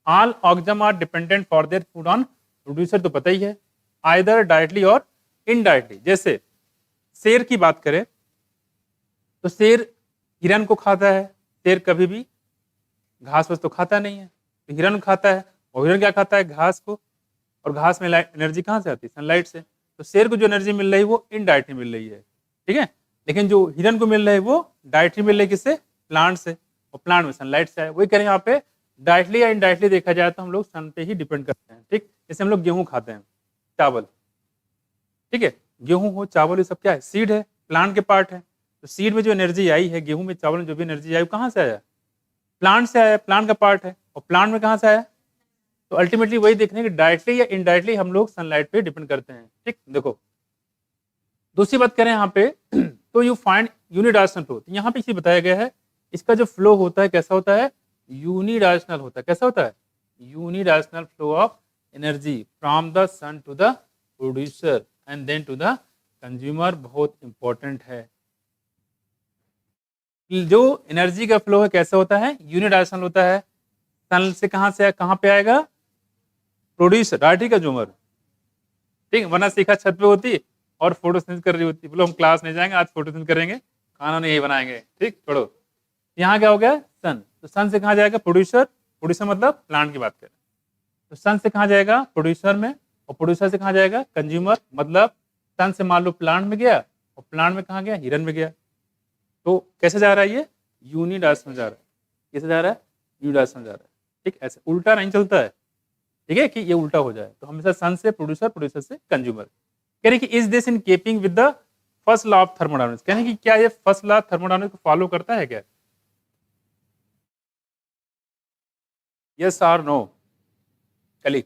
All organism are dependent for their food on producer, तो पता ही है, आइदर डायरेक्टली और इनडायरेक्टली। जैसे शेर की बात करें तो शेर हिरन को खाता है। शेर कभी भी घास वस तो खाता नहीं है, तो हिरन खाता है। और हिरन क्या खाता है? घास को। और घास में एनर्जी कहाँ से आती है? सनलाइट से। तो शेर को जो एनर्जी मिल रही है वो इनडायरेक्टली मिल रही है। ठीक है, लेकिन जो हिरन को मिल रहा है वो डायरेक्टली मिल रही है। किससे? प्लांट से। और प्लांट में सनलाइट से है। वही करें यहाँ पे डायरेक्टली या इनडायरेक्टली देखा जाए तो हम लोग सन पे ही डिपेंड करते हैं। ठीक, जैसे हम लोग गेहूं खाते हैं, चावल, ठीक है, गेहूं हो, चावल, ये सब क्या है? सीड है, प्लांट के पार्ट है। तो सीड में जो एनर्जी आई है, गेहूं में, चावल में जो भी एनर्जी आई वो कहाँ से आया? प्लांट से आया, प्लांट का पार्ट है। और प्लांट में कहाँ से आया? तो अल्टीमेटली वही देखने कि डायरेक्टली या इनडायरेक्टली हम लोग सनलाइट पे डिपेंड करते हैं। ठीक, देखो दूसरी बात करें यहाँ पे तो यू फाइंड यूनिडायरेक्शनल फ्लो। यहाँ पे इसी बताया गया है इसका जो फ्लो होता है कैसा होता है? यूनिडायरेक्शनल होता है। कैसा होता है? Unidirectional flow of energy from the sun to the producer and then to the consumer. बहुत इंपॉर्टेंट है। जो एनर्जी का फ्लो है कैसा होता है? यूनिडायरेक्शनल होता है। सन से कहां से कहां पे आएगा? Producer, directly consumer. ठीक, वरना सीखा छत पे होती और फोटोसिंथेसिस कर रही होती, बोलो हम क्लास नहीं जाएंगे आज फोटोसिंथेसिस करेंगे, खाना नहीं बनाएंगे। ठीक, छोड़ो। यहाँ क्या हो गया? सन। तो सन से कहाँ जाएगा? प्रोड्यूसर। प्रोड्यूसर मतलब प्लांट की बात करें तो सन से कहाँ जाएगा? प्रोड्यूसर में। और प्रोड्यूसर से कहाँ जाएगा? कंज्यूमर। मतलब सन से मान लो प्लांट में गया और प्लांट में कहाँ गया? हिरन में गया। तो कैसे जा रहा है ये? यूनिडायरेक्शनल जा रहा है। कैसे जा रहा है? यूनिडायरेक्शनल जा रहा है। ठीक, ऐसे उल्टा नहीं चलता है। ठीक है, कि ये उल्टा हो जाए तो हमेशा सन से प्रोड्यूसर, प्रोड्यूसर से कंज्यूमर। कह रहे कि is this in keeping with the first law of thermodynamics. कहने कि क्या ये फर्स्ट लॉ थर्मोडायनामिक्स को फॉलो करता है क्या? यस और नो? कली,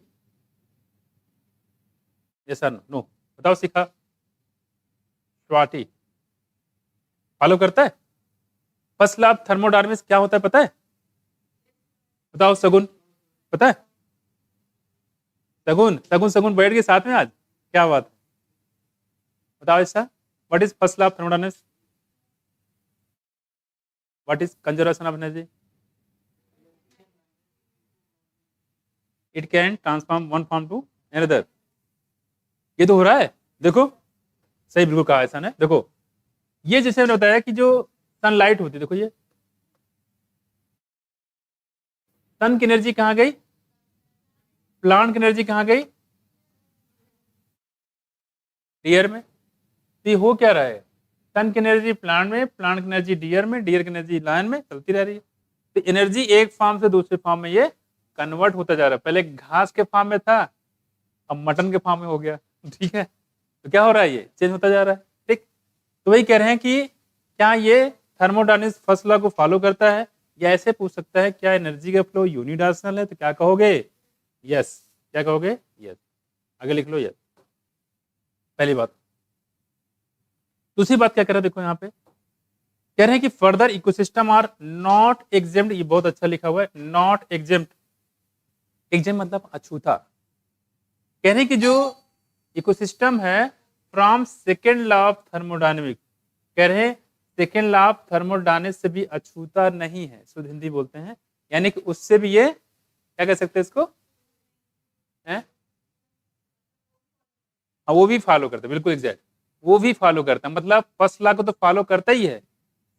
यस और नो? बताओ शिखा, स्वाति, फॉलो करता है? फर्स्ट लॉ ऑफ थर्मोडायनामिक्स क्या होता है पता है? बताओ सगुन, पता है? सगुन सगुन सगुन बैठ गए साथ में आज, क्या बात है? बताओ ऐसा, what is first law of thermodynamics? What is conservation of energy? It can transform one form to another. ये तो हो रहा है, देखो सही बिल्कुल कहा ऐसा ने। देखो ये जैसे मैंने बताया कि जो सनलाइट होती है, देखो ये सन की एनर्जी कहाँ गई, प्लांट की एनर्जी कहाँ गई, डियर में। तो ये हो क्या रहा है, सन की एनर्जी प्लांट में, प्लांट की एनर्जी डियर में, डियर की एनर्जी लायन में चलती रह रही है। तो एनर्जी एक फॉर्म से दूसरे फॉर्म में ये कन्वर्ट होता जा रहा है। पहले घास के फॉर्म में था, अब मटन के फॉर्म में हो गया, ठीक है। तो क्या हो रहा है, ये चेंज होता जा रहा है, ठीक। तो वही कह रहे हैं कि क्या ये थर्मोडायनामिक्स फर्स्ट लॉ को फॉलो करता है, या ऐसे पूछ सकता है क्या एनर्जी का फ्लो यूनिडायरेक्शनल है, तो क्या कहोगे, यस। क्या कहोगे, यस। आगे लिख लो यस, पहली बात। दूसरी बात क्या कह रहे हैं, देखो यहाँ पे कह रहे हैं कि further ecosystem are not exempt, ये बहुत अच्छा लिखा हुआ है, नॉट एग्जेम्प्ट। एग्जेम्प्ट मतलब अछूता। कह रहे हैं कि जो इकोसिस्टम है from second law of thermodynamics, कह रहे हैं सेकेंड लॉ ऑफ थर्मोडायनेमिक्स से भी अछूता नहीं है, शुद्ध हिंदी बोलते हैं, यानी कि उससे भी ये क्या कह सकते हैं इसको, है वो भी फॉलो करते, बिल्कुल एग्जैक्ट, वो भी फॉलो करता है। मतलब फर्स्ट लॉ को तो फॉलो करता ही है,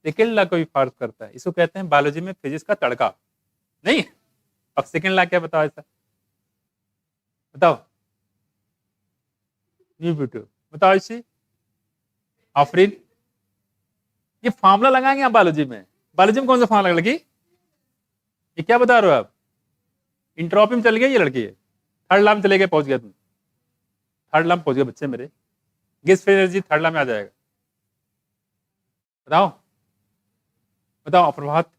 सेकेंड लॉ को भी फॉलो करता है। इसको कहते हैं बायोलॉजी में फिजिक्स का तड़का, नहीं। अब सेकेंड लॉ क्या, बताओ ऐसा, बताओ न्यू ब्यूटी, बताओ इसी आफरीन। ये फॉर्मूला लगाएंगे आप बायोलॉजी में, बायोलॉजी में कौन सा फॉर्मूला लगी, ये क्या बता रहे हो आप? इंट्रोपी में चल गए ये लड़की है, थर्ड लॉ में चले गए, पहुंच गया तुम, थर्ड लॉ में पहुंच गए बच्चे मेरे, gas free energy third law में आ जाएगा। बताओ बताओ प्रभात,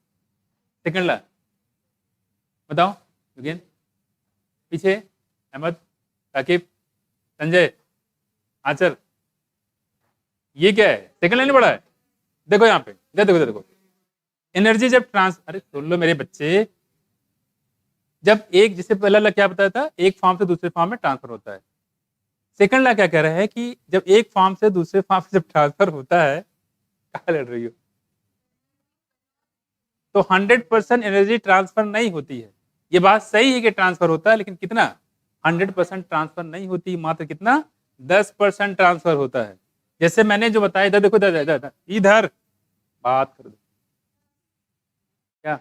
सेकंड लॉ बताओ, अगेन पीछे अहमद, साकिब, संजय, आचर, ये क्या है, सेकंड लाइन पढ़ा है। देखो यहाँ पे, देखो देखो, एनर्जी जब अरे सुन लो मेरे बच्चे, जब एक, जिसे पहला लॉ क्या बताया था, एक फॉर्म से दूसरे फॉर्म में ट्रांसफर होता है। सेकंड लॉ क्या कह रहा है कि जब एक फॉर्म से दूसरे फॉर्म में जब ट्रांसफर होता है, क्या लड़ रही हो, तो 100% एनर्जी ट्रांसफर नहीं होती है। ये बात सही है कि ट्रांसफर होता है, लेकिन कितना, 100% ट्रांसफर नहीं होती, मात्र कितना, 10% ट्रांसफर होता है। जैसे मैंने जो बताया, इधर देखो, इधर बात कर दो, क्या,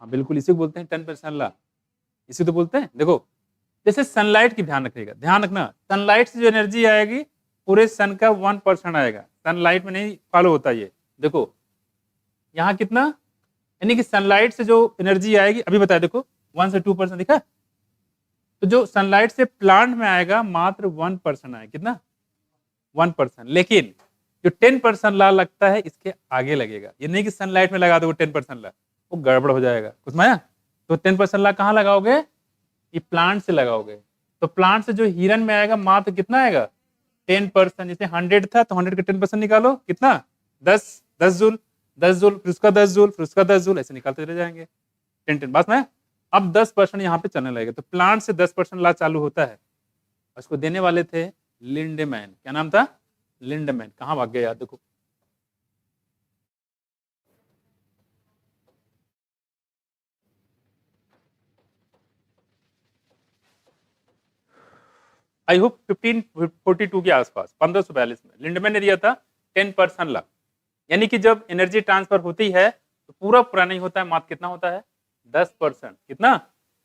हाँ बिल्कुल इसी को बोलते हैं 10% लॉ, इसी तो बोलते हैं। देखो जैसे सनलाइट की ध्यान रखिएगा, ध्यान रखना, सनलाइट से जो एनर्जी आएगी पूरे सन का 1% आएगा, सनलाइट में नहीं फॉलो होता ये। देखो यहाँ कितना, यानी कि सनलाइट से जो एनर्जी आएगी, अभी बताया देखो 1 से 2% दिखा, तो जो सनलाइट से प्लांट में आएगा मात्र 1% आएगा, कितना, 1%। लेकिन जो 10% लॉ लगता है इसके आगे लगेगा, ये नहीं कि सनलाइट में लगा दो 10% लॉ, वो गड़बड़ हो जाएगा कुछ माया। तो 10% लॉ कहाँ लगाओगे, ये प्लांट से लगाओगे। तो प्लांट से जो हिरन में आएगा मात्र कितना आएगा, 10%। जैसे 100 था तो 100 का 10% निकालो, कितना, 10 जूल, 10 जूल, फिर उसका 10 जूल, फिर उसका 10 जूल, ऐसे निकालते चले जाएंगे 10 बस में। अब 10% यहाँ पे चलने लगेगा, तो प्लांट से 10% लॉ चालू होता है। उसको देने वाले थे लिंडेमैन, क्या नाम था, लिंडेमैन। कहाँ भाग गए यार, देखो आई होप 1542 के आसपास, 1542 में लिंडमैन ने दिया था 10% लॉ, यानी कि जब एनर्जी ट्रांसफर होती है तो पूरा नहीं होता है, मात्र कितना होता है, 10%। कितना,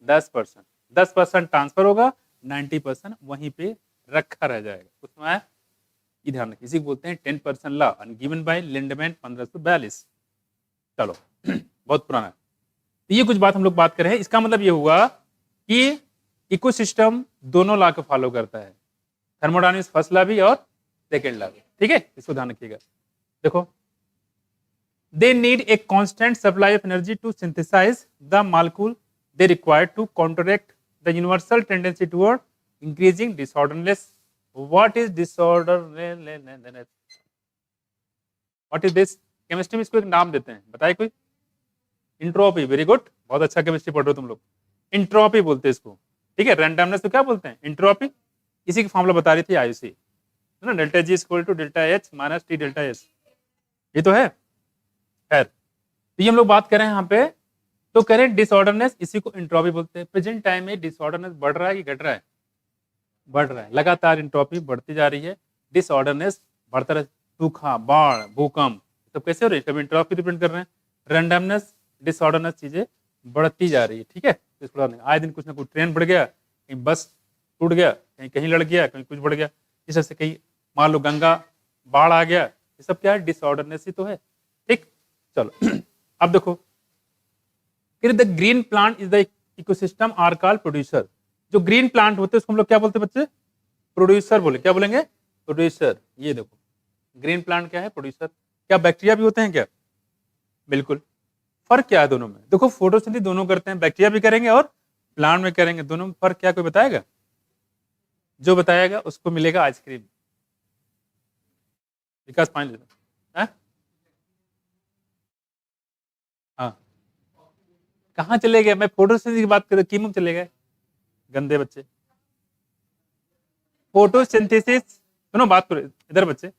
10%। 10% ट्रांसफर होगा, 90% वहीं पे रखा रह जाएगा। उसमें ये ध्यान रखिए, इसी को बोलते हैं 10% लॉ, गिवन बाय लिंडमैन 1542। चलो बहुत पुराना है। तो ये कुछ बात हम लोग बात कर रहे हैं, इसका मतलब ये हुआ कि इकोसिस्टम दोनों लॉ को फॉलो करता है, थर्मोडायनामिक्स फर्स्ट लॉ भी और सेकेंड लॉ भी, ठीक है, इसको ध्यान रखिएगा। देखो they need a constant supply of energy to synthesize the molecule they require to counteract the universal tendency toward increasing disorderliness. What is disorderliness? What is this? Chemistry में इसको एक नाम देते हैं, बताइए कोई। इंट्रोपी, वेरी गुड, बहुत अच्छा केमिस्ट्री पढ़ रहे हो तुम लोग। इंट्रोपी बोलते हैं इसको, ठीक है। रैंडमनेस तो क्या बोलते हैं, इंट्रोपी। इसी की फॉर्मूला बता रही थी आयुषी, है ना, delta G equal to delta H minus T delta S, ये तो है। खैर, तो ये हम लोग बात करें यहाँ पे, तो करें डिसऑर्डरनेस, इसी को इंट्रोपी बोलते हैं। प्रेजेंट टाइम में डिसऑर्डरनेस बढ़ रहा है कि घट रहा है, बढ़ रहा है, लगातार इंट्रोपी बढ़ती जा रही है, डिसऑर्डरनेस बढ़ता रहा। सूखा, बाढ़, भूकंप, तो कैसे हो रही है, कभी इंट्रोपी डिपेंड कर रहे हैं। रैंडमनेस, डिसऑर्डरनेस चीजें बढ़ती जा रही है, ठीक है। तो इस प्रकार आए दिन कुछ ना कुछ, ट्रेन बढ़ गया, कहीं बस टूट गया, कहीं कहीं लड़ गया, कहीं कुछ बढ़ गया, इस तरह से कहीं मान लो गंगा बाढ़ आ गया, ये सब क्या है, डिसऑर्डरनेस ही तो है, ठीक। चलो अब देखो, फिर the green plant is the ecosystem are called producer. जो ग्रीन प्लांट होते हैं उसको हम लोग क्या बोलते हैं बच्चे, प्रोड्यूसर बोले, क्या बोलेंगे, प्रोड्यूसर। ये देखो ग्रीन प्लांट क्या है, प्रोड्यूसर। क्या बैक्टीरिया भी होते हैं क्या, बिल्कुल। फर्क क्या है दोनों में, देखो फोटोसिंथेसिस दोनों करते हैं, बैक्टीरिया भी करेंगे और प्लांट में करेंगे, दोनों में फर्क क्या, कोई बताएगा, जो बताएगा उसको मिलेगा आइसक्रीम। विकास पानी है, हाँ, कहाँ चले गए, मैं फोटोसिंथेसिस की बात कर, कीमत चले गए, गंदे बच्चे। फोटोसिंथेसिस, सुनो बात करो इधर बच्चे,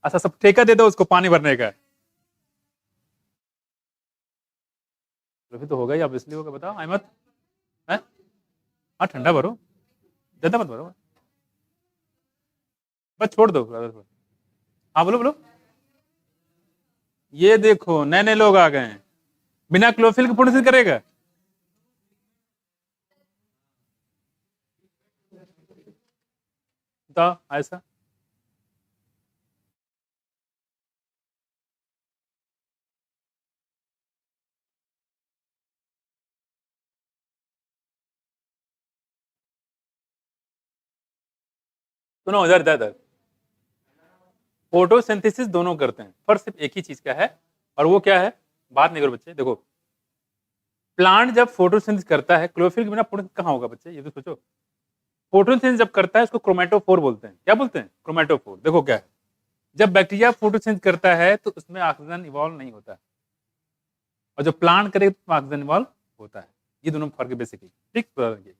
अच्छा सब ठेका दे दो उसको पानी भरने का, फिर तो होगा ही, अब इसलिए होगा, बताओ अहमद है, हाँ ठंडा भरो, ज्यादा मत भरो, बस छोड़ दो। हाँ बोलो बोलो। ये देखो नए नए लोग आ गए हैं, बिना क्लोरोफिल के फोटोसिंथेसिस करेगा, बताओ ऐसा। सुनो इधर इधर इधर, फोटोसिंथेसिस दोनों करते हैं, पर सिर्फ एक ही चीज का है, और वो क्या है, बात नहीं करो बच्चे। देखो प्लांट जब फोटोसिंथेसिस करता है, क्लोरोफिल के बिना फोटोसिंथेसिस कहाँ होगा बच्चे, ये तो सोचो। फोटोसिंथेसिस जब करता है उसको क्रोमेटोफोर बोलते हैं, क्या बोलते हैं, क्रोमेटोफोर। देखो क्या है, जब बैक्टीरिया फोटोसिंथेसिस करता है तो उसमें ऑक्सीजन इवॉल्व नहीं होता है, और जो प्लांट करे तो ऑक्सीजन इवॉल्व होता है, ये दोनों फर्क है बेसिकली, ठीक।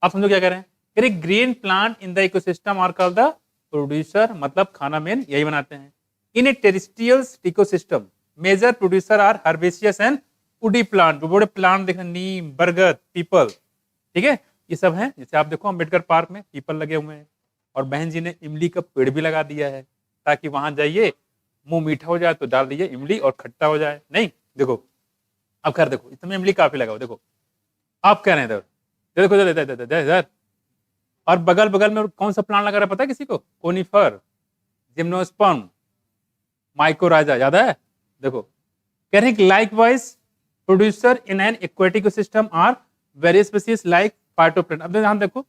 आप समझो क्या कह रहे हैं, green plant in the ecosystem are called the producer, मतलब खाना मेन यही बनाते हैं। In a terrestrial ecosystem major producer are herbaceous and woody plant, बड़े प्लांट देखना, नीम, बरगद, पीपल, ठीक है, ये सब हैं। जैसे आप देखो अम्बेडकर पार्क में पीपल लगे हुए हैं, और बहन जी ने इमली का पेड़ भी लगा दिया है, ताकि वहां जाइए मुंह मीठा हो जाए तो डाल दीजिए इमली और खट्टा हो जाए, नहीं देखो अब खैर देखो इसमें इमली काफी लगा हो, देखो आप कह रहे हैं इधर देखो इधर, और बगल बगल में कौन सा प्लांट लगा रहा है पता है किसी को, कोनिफर, जिम्नोस्पर्म, माइकोराजा, याद है, देखो कह रहे हैं likewise producer in an aquatic system are various species like phytoplankton. अब ध्यान देखो,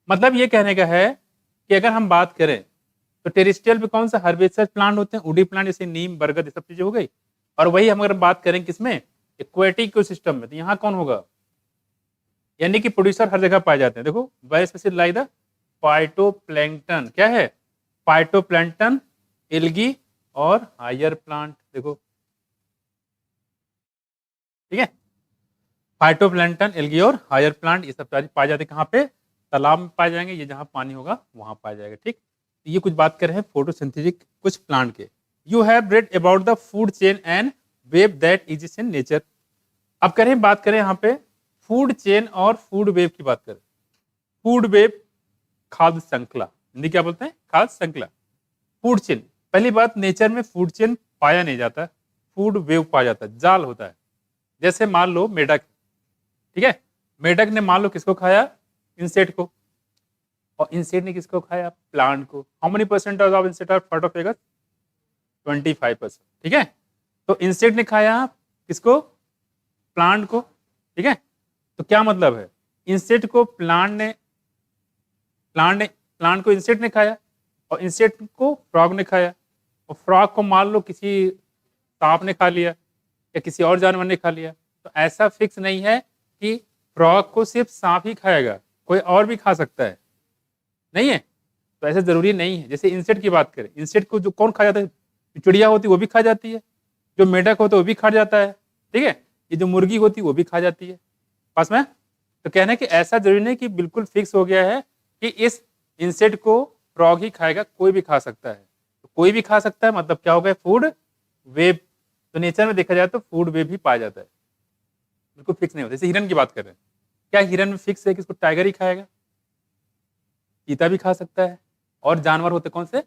मतलब ये कहने का है कि अगर हम बात करें तो टेरेस्ट्रियल पे कौन सा हर्बेशियस प्लांट होते हैं, वुडी प्लांट जैसे नीम, बरगद, ये सब चीजें हो गई। और वही हम अगर बात करें किसमें, एक्वेटिक इकोसिस्टम में, तो यहाँ कौन होगा, यानी कि प्रोड्यूसर हर जगह पाए जाते हैं। देखो very specific like the phytoplankton, क्या है, फाइटोप्लैंक्टन, एल्गी और हायर प्लांट, देखो ठीक है, फाइटोप्लैंक्टन, एल्गी और हायर प्लांट, ये सब पाए जाते हैं कहाँ पे, तालाब में पाए जाएंगे, ये जहां पानी होगा वहां पाया जाएगा, ठीक। ये कुछ बात कर रहे हैं फोटोसिंथेटिक कुछ प्लांट के। You have read about the food chain and web that is in nature. अब करें बात करें यहाँ पे फूड चेन और फूड वेब की बात करें। फूड वेब, खाद्य श्रृंखला, हिंदी क्या बोलते हैं, खाद्य श्रृंखला। फूड चेन, पहली बात नेचर में फूड चेन पाया नहीं जाता, फूड वेव पाया जाता है, जाल होता है। जैसे मान लो मेढक, ठीक है, मेढक ने मान लो किसको खाया, इंसेक्ट को, और इंसेक्ट ने किसको खाया, प्लांट को। How many percent of insect are part of eggs, 25%, ठीक है। तो इंसेक्ट ने खाया किसको, प्लांट को, ठीक है। तो क्या मतलब है, इंसेक्ट को प्लांट को इंसेक्ट ने खाया, और इंसेक्ट को फ्रॉग ने खाया, और फ्रॉग को मान लो किसी सांप ने खा लिया या किसी और जानवर ने खा लिया। तो ऐसा फिक्स नहीं है कि फ्रॉग को सिर्फ सांप ही खाएगा, कोई और भी खा सकता है, नहीं है, तो ऐसा जरूरी नहीं है। जैसे इंसेक्ट की बात करें, इंसेक्ट को जो कौन खा जाता है, जो चिड़िया होती है वो भी खा जाती है, जो मेढक होता है वो भी खा जाता है, ठीक है, ये जो मुर्गी होती है वो भी खा जाती है। पास में तो कहना है कि ऐसा जरूरी नहीं कि बिल्कुल फिक्स हो गया है कि इस इंसेक्ट को फ्रॉग ही खाएगा, कोई भी खा सकता है। तो कोई भी खा सकता है मतलब क्या हो गया, फूड वेब। तो नेचर में देखा जाए तो फूड वेब ही पाया जाता है, बिल्कुल फिक्स नहीं होता। जैसे हिरन की बात कर रहे हैं, क्या हिरन में फिक्स है कि इसको टाइगर ही खाएगा? चीता भी खा सकता है। और जानवर होते कौन से,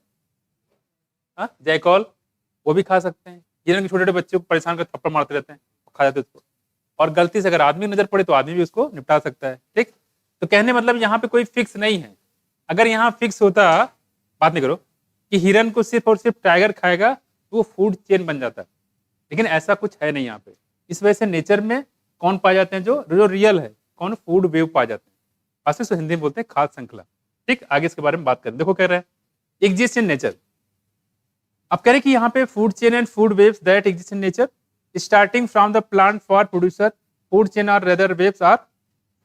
हाँ, जैकॉल, वो भी खा सकते हैं। हिरन के छोटे छोटे बच्चे को परेशान कर थप्पड़ मारते रहते हैं, खा जाते हैं उसको। और गलती से अगर आदमी नजर पड़े तो आदमी भी उसको निपटा सकता है, ठीक। तो कहने मतलब यहाँ पे कोई फिक्स नहीं है। अगर यहाँ फिक्स होता, बात नहीं करो, कि हिरन को सिर्फ और सिर्फ टाइगर खाएगा तो वो फूड चेन बन जाता है, लेकिन ऐसा कुछ है नहीं यहाँ पे। इस वजह से नेचर में कौन पाए जाते हैं, जो जो रियल है, कौन, फूड वेव पाए जाते हैं। बस इसको हिंदी में बोलते हैं खाद्य श्रृंखला, ठीक। आगे इसके बारे में बात करें, देखो कह रहे हैं एग्जिस्ट इन नेचर। अब कह रहे हैं कि यहाँ पे food chain and food webs that exist in nature starting from the plant for producer food chain और rather webs are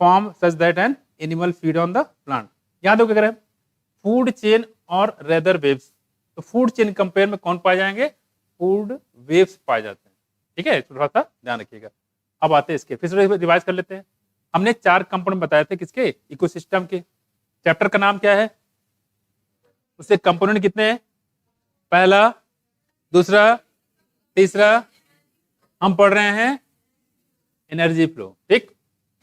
form such that an animal feed on the plant. यहाँ देखो क्या कह रहे हैं, फूड चेन और rather webs. तो food chain compare में कौन पाए जाएंगे, फूड वेव्स पाए जाते हैं, ठीक है, थोड़ा सा ध्यान रखिएगा। अब आते हैं इसके, फिर से रिवाइज कर लेते हैं। हमने 4 कंपोनेंट बताए थे किसके, इकोसिस्टम के। चैप्टर का नाम क्या है, उससे कंपोनेंट कितने हैं, पहला, दूसरा, तीसरा, हम पढ़ रहे हैं एनर्जी फ्लो, ठीक।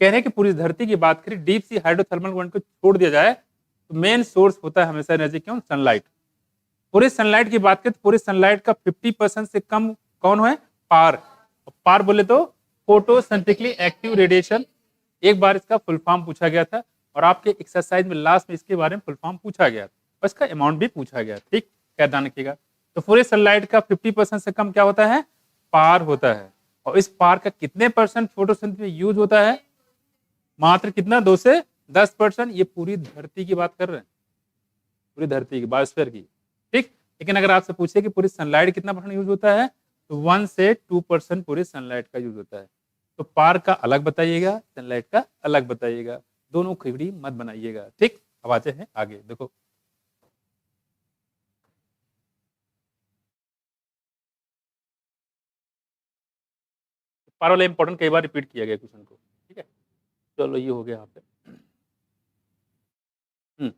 कह रहे हैं कि पूरी धरती की बात करें, डीप सी हाइड्रोथर्मल करंट को छोड़ दिया जाए तो मेन सोर्स होता है हमेशा एनर्जी, क्यों, सनलाइट। पूरे सनलाइट की बात करें तो पूरे सनलाइट का 50% से कम कौन है, पार। पार बोले तो फोटोसिंथेटिकली एक्टिव रेडिएशन। एक बार इसका फुल फॉर्म पूछा गया था और आपके एक्सरसाइज में लास्ट में इसके बारे में फुल फॉर्म पूछा गया और इसका अमाउंट भी पूछा गया, ठीक, क्या ध्यान रखिएगा। तो पूरे सनलाइट का 50% से कम क्या होता है, पार होता है। और इस पार का कितने परसेंट फोटोसिंथेसिस में यूज होता है, मात्र कितना, 2 से 10%। ये पूरी धरती की बात कर रहे हैं, पूरी धरती की, बायोस्फीयर की, ठीक। लेकिन अगर आपसे पूछे कि पूरी सनलाइट कितना परसेंट यूज होता है, तो 1 से 2% पूरी सनलाइट का यूज होता है। तो पार का अलग बताइएगा, सनलाइट का अलग बताइएगा, दोनों खिचड़ी मत बनाइएगा, ठीक। अब आते हैं आगे, देखो पार वाला इंपॉर्टेंट, कई बार रिपीट किया गया क्वेश्चन को, ठीक है। चलो ये हो गया यहाँ पे। हम्म,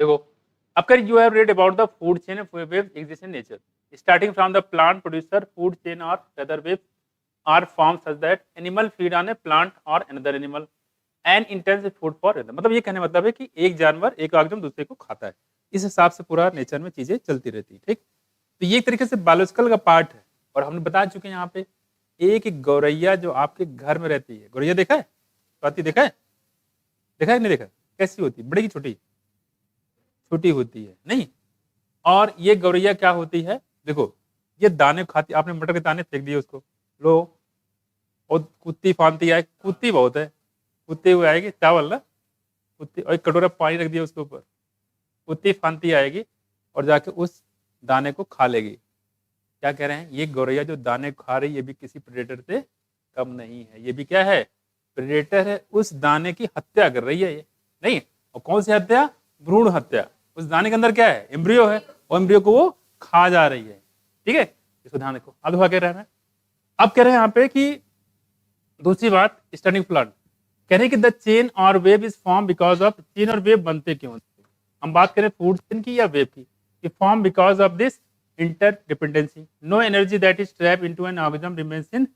देखो, अब कर you have read about the food chain of waves exist in nature starting from the plant producer food chain or other waves are formed such that animal feed on a plant or another animal and intensive food for other। मतलब ये कहने मतलब है कि एक जानवर एक organism दूसरे को खाता है, इस हिसाब से पूरा नेचर में चीजें चलती रहती है, ठीक। तो ये एक तरीके से बायोलॉजिकल का पार्ट है। और हमने बता चुके हैं यहाँ पे, एक गौरैया जो आपके घर में रहती है, गौरैया देखा है, स्वाति देखा है, देखा है नहीं देखा, कैसी होती है, बड़ी की छोटी, छोटी होती है नहीं। और ये गौरैया क्या होती है, देखो ये दाने खाती, आपने मटर के दाने फेंक दिए उसको, लो, और कुत्ती फांती आए, कुत्ती बहुत है, कुत्ते हुए आएगी चावल ना, कुत्ती, और एक कटोरा पानी रख दिया उसके ऊपर, कुत्ती फांती आएगी और जाके उस दाने को खा लेगी। क्या कह रहे हैं, ये गौरैया जो दाने खा रही है, ये भी किसी प्रेडेटर से कम नहीं है, ये भी क्या है, प्रेडेटर है, उस दाने की हत्या कर रही है ये, नहीं। और कौन सी हत्या, भ्रूण हत्या। उस दाने के अंदर क्या है, एम्ब्रियो है, और एम्ब्रियो को वो खा जा रही है, ठीक है, इसको ध्यान रखो। अब कह रहे हैं, अब कह रहे हैं यहाँ पे कि दूसरी बात, स्टर्निंग प्लांट कह रहे हैं कि द चेन और wave is form because of, chain और वेव बनते क्यों हैं? हम बात करें फूड चेन की या वेव की, form because of this interdependency, no energy that is trap into an organism remains in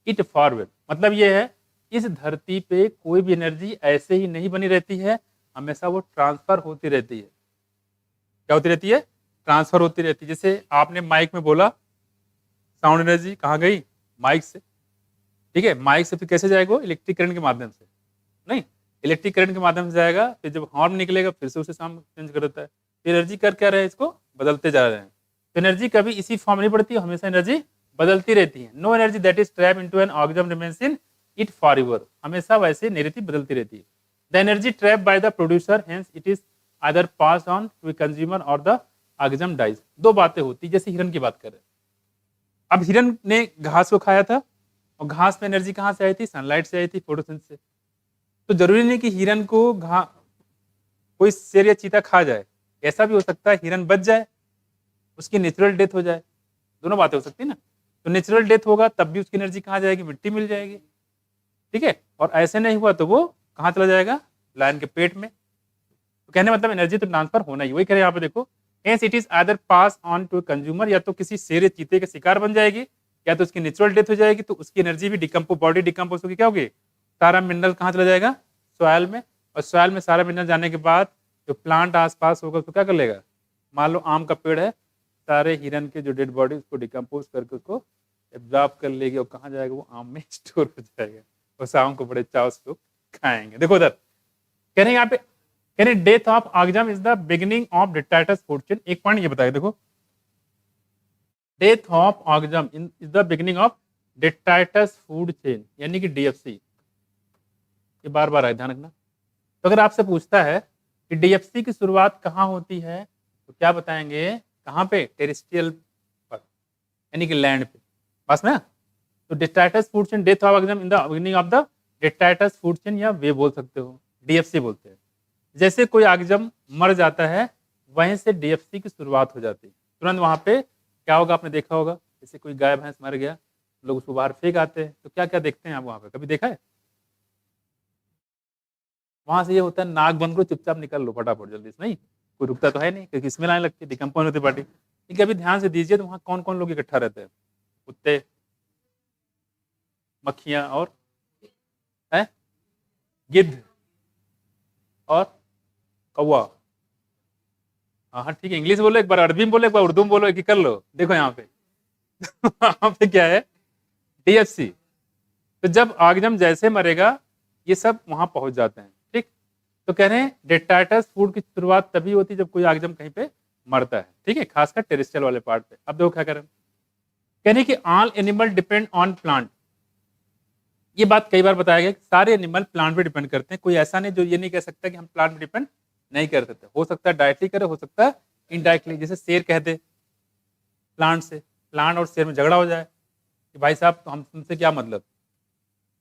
it forward. मतलब ये है, इस धरती पे कोई भी एनर्जी ऐसे ही नहीं बनी रहती है, हमेशा वो ट्रांसफर होती रहती है। क्या होती रहती है, ट्रांसफर होती रहती है। जैसे आपने माइक में बोला, साउंड एनर्जी कहाँ गई, माइक से, ठीक है, माइक से फिर कैसे जाएगा, इलेक्ट्रिक करंट के माध्यम से, नहीं, इलेक्ट्रिक करंट के माध्यम से जाएगा, फिर जब हॉर्न निकलेगा फिर से उसे साउंड चेंज कर देता है। फिर एनर्जी कर क्या रहे हैं, इसको बदलते जा रहे हैं। तो एनर्जी कभी इसी फॉर्म नहीं पड़ती, हमेशा एनर्जी बदलती रहती है। No energy that is trap into an organism remains in it forever, हमेशा वैसे एनर्जी बदलती रहती है। The energy trap by the producer hence it is either pass on to consumer और द ऑर्गेनिज्म डाइज। दो बातें होती, जैसे हिरन की बात करें, अब हिरन ने घास को खाया था और घास में एनर्जी कहाँ से आई थी, सनलाइट से आई थी, फोटोसिंथेसिस से। तो जरूरी नहीं कि हिरन को कोई शेर या चीता खा जाए, ऐसा भी हो सकता है हिरन बच जाए, उसकी नेचुरल डेथ हो जाए, दोनों बातें हो सकती है ना। तो नेचुरल डेथ होगा तब भी उसकी एनर्जी कहाँ जाएगी, मिट्टी मिल जाएगी, ठीक है। और ऐसे नहीं हुआ तो वो कहाँ चला जाएगा, लायन के पेट में। तो कहने मतलब एनर्जी तो ट्रांसफर होना ही, वही कह रहे हैं यहाँ पे देखो, hence it is either pass on to consumer, या तो किसी शेर चीते के शिकार बन जाएगी, या तो उसकी नेचुरल डेथ हो जाएगी, तो उसकी एनर्जी भी बॉडी डिकम्पोज होगी, क्या होगी, सारा मिनरल कहाँ चला जाएगा, सॉयल में। और सॉयल में सारा मिनरल जाने के बाद जो प्लांट आसपास होगा उसको क्या कर लेगा, मान लो आम का पेड़ है, सारे हिरन के जो डेड बॉडी उसको डिकम्पोज करके उसको एब्जॉर्ब कर लेगी और कहाँ जाएगा, वो आम में स्टोर हो जाएगा, उस आम को बड़े चाव से लोग खाएंगे। देखो उधर कह रहे हैं यहाँ पे, कह रहे death of organism is the beginning of detritus food chain. एक पॉइंट ये बताया देखो, death of organism is the beginning of detritus food chain, यानी कि डीएफसी। ये बार बार है, ध्यान रखना। तो अगर आपसे पूछता है कि डीएफसी की शुरुआत कहाँ होती है, तो क्या बताएंगे, कहाँ पे, टेरेस्ट्रियल पर, यानी कि लैंड पे, पास में। तो detritus food chain, death of organism in the beginning of the detritus food chain, या वे बोल सकते हो, डीएफसी बोलते हैं। जैसे कोई ऑर्गेनिज्म मर जाता है वहीं से डीएफसी की शुरुआत हो जाती है। तुरंत वहां पे क्या होगा, आपने देखा होगा, जैसे कोई गाय भैंस मर गया, लोग उसको बाहर फेंक आते हैं, तो क्या क्या देखते हैं आप वहां पे, कभी देखा है? वहां से ये होता है, नाक बंद करो, चुपचाप निकल लो फटाफट जल्दी से, नहीं कोई रुकता तो है नहीं, क्योंकि इसमें आने लगती है, डिकम्पोज होती पार्टी। लेकिन अभी ध्यान से दीजिए, तो वहाँ कौन कौन लोग इकट्ठा रहते हैं, कुत्ते, मक्खियां और है गिद्ध और कौवा। हाँ ठीक है, इंग्लिश बोलो एक बार, अरबी में बोलो एक बार, उर्दू में बोलो, एक ही कर लो। देखो यहाँ पे यहाँ पे क्या है, डीएफसी। तो जब ऑर्गेनिज्म जैसे मरेगा ये सब वहां पहुंच जाते हैं, ठीक। तो कह रहे हैं डिट्राइटस फूड की शुरुआत तभी होती है जब कोई ऑर्गेनिज्म कहीं पे मरता है, ठीक है, खासकर टेरेस्ट्रियल वाले पार्ट पे। अब देखो क्या करें, कहने कि all animal depend on plant. ये बात कई बार बताया गया कि सारे एनिमल प्लांट पे डिपेंड करते हैं, कोई ऐसा नहीं जो ये नहीं कह सकता कि हम प्लांट पे डिपेंड नहीं कर सकते। हो सकता है डायरेक्टली करे, हो सकता है इनडायरेक्टली। जैसे शेर कह दे प्लांट से, प्लांट और शेर में झगड़ा हो जाए कि भाई साहब तो हम तुमसे क्या मतलब।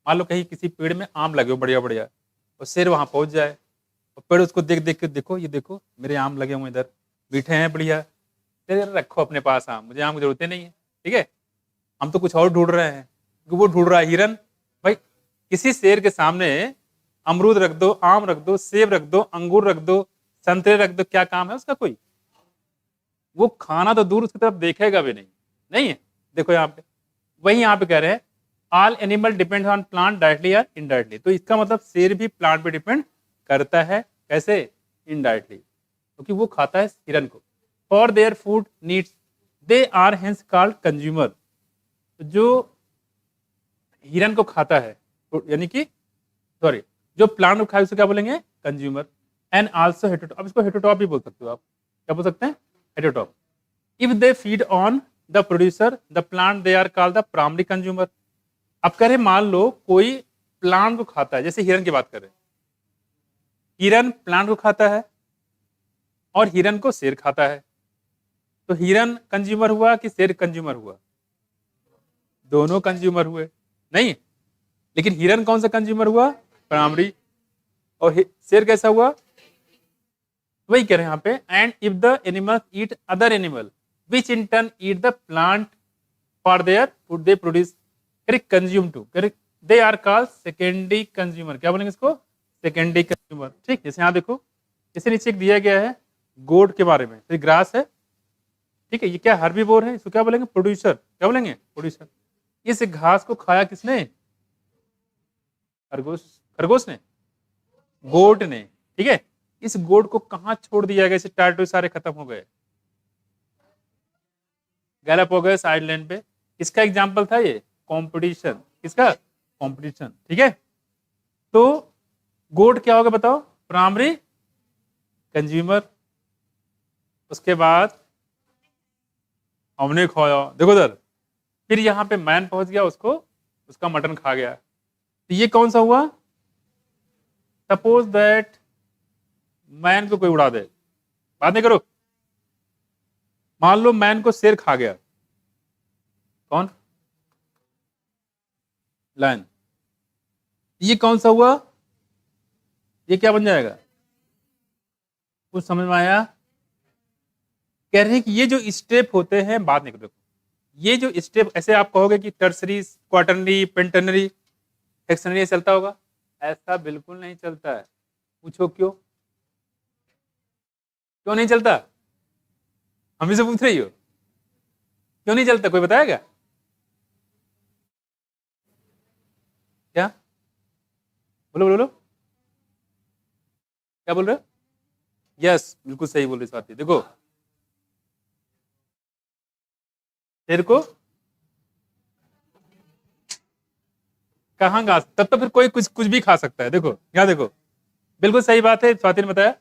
मान लो कहीं किसी पेड़ में आम लगे हो बढ़िया बढ़िया, और शेर वहां पहुंच जाए और पेड़ उसको देख देख के, देखो ये देखो मेरे आम लगे हुए इधर, मीठे हैं बढ़िया, रखो अपने पास आम, मुझे आम की जरूरत नहीं है, ठीक है, हम तो कुछ और ढूंढ रहे हैं। वो ढूंढ रहा है हिरन। भाई किसी शेर के सामने अमरूद रख दो, आम रख दो, सेब रख दो, अंगूर रख दो, संतरे रख दो, क्या काम है उसका कोई? वो खाना तो दूर उसकी तरफ देखेगा भी नहीं, नहीं है। देखो यहाँ पे, वही यहाँ पे कह रहे हैं all animal depend on plant directly या इनडायरेक्टली। तो इसका मतलब शेर भी प्लांट पे डिपेंड करता है, कैसे, इनडायरेक्टली, क्योंकि वो खाता है हिरन को। For their food needs they are hence called consumer. जो हिरन को खाता है, यानी कि सॉरी, जो प्लांट को खाए उसे क्या बोलेंगे, कंज्यूमर। एंड आल्सो हेटेरोटॉप, अब इसको हेटेरोटॉप भी बोल सकते हो आप, क्या बोल सकते हैं, heterotroph. If they feed on the producer the plant they are called the primary consumer. अब कह रहे मान लो कोई प्लांट को खाता है, जैसे हिरन की बात करें, हिरन प्लांट को खाता है और हिरन को शेर खाता है, तो हिरन कंज्यूमर हुआ कि शेर कंज्यूमर हुआ? दोनों कंज्यूमर हुए, नहीं। लेकिन हिरन कौन सा कंज्यूमर हुआ, प्राइमरी, और शेर कैसा हुआ? वही कह रहे हैं यहाँ पे, and if the animal eat other animal which in turn eat the plant for their food they produce, correct, consume two, correct, they are called secondary consumer. क्या बोलेंगे इसको, सेकेंडरी कंज्यूमर, ठीक। जैसे यहाँ देखो, जैसे नीचे दिया गया है गोड के बारे में, तो ग्रास है, ठीक है, ये क्या हर्बीवोर है, इसको क्या बोलेंगे, प्रोड्यूसर, क्या बोलेंगे, प्रोड्यूसर। इस घास को खाया किसने, खरगोश, खरगोश ने, गोट ने, ठीक है। इस गोट को कहां छोड़ दिया गया, इसे टार्टो सारे खत्म हो गए गैलापागोस आइलैंड पे। इसका एग्जांपल था ये कंपटीशन, किसका, कंपटीशन, ठीक है। तो गोट क्या होगा बताओ, प्राइमरी कंज्यूमर। उसके बाद हमने खाया, देखो उधर, फिर यहाँ पे मैन पहुंच गया, उसको उसका मटन खा गया, तो ये कौन सा हुआ, सपोज दैट मैन को कोई उड़ा दे, बात नहीं करो, मान लो मैन को शेर खा गया, कौन? लायन। ये कौन सा हुआ? ये क्या बन जाएगा? कुछ समझ में आया? कह रहे हैं कि ये जो स्टेप होते हैं, बात नहीं करो, ये जो स्टेप, ऐसे आप कहोगे कि टर्सरी, क्वाटरनरी, पेंटनरी, सेक्शनरी चलता होगा, ऐसा बिल्कुल नहीं चलता है। पूछो क्यों? क्यों नहीं चलता? हम से पूछ रही हो क्यों नहीं चलता? कोई बताएगा क्या? बोलो बोलो बोलो, क्या बोल रहे हो? यस, बिल्कुल सही बोल रही स्वाति। देखो तेरे को कहाँ घास, तब तो फिर कोई कुछ कुछ भी खा सकता है। देखो यहाँ देखो, बिल्कुल सही बात है, स्वाति ने बताया,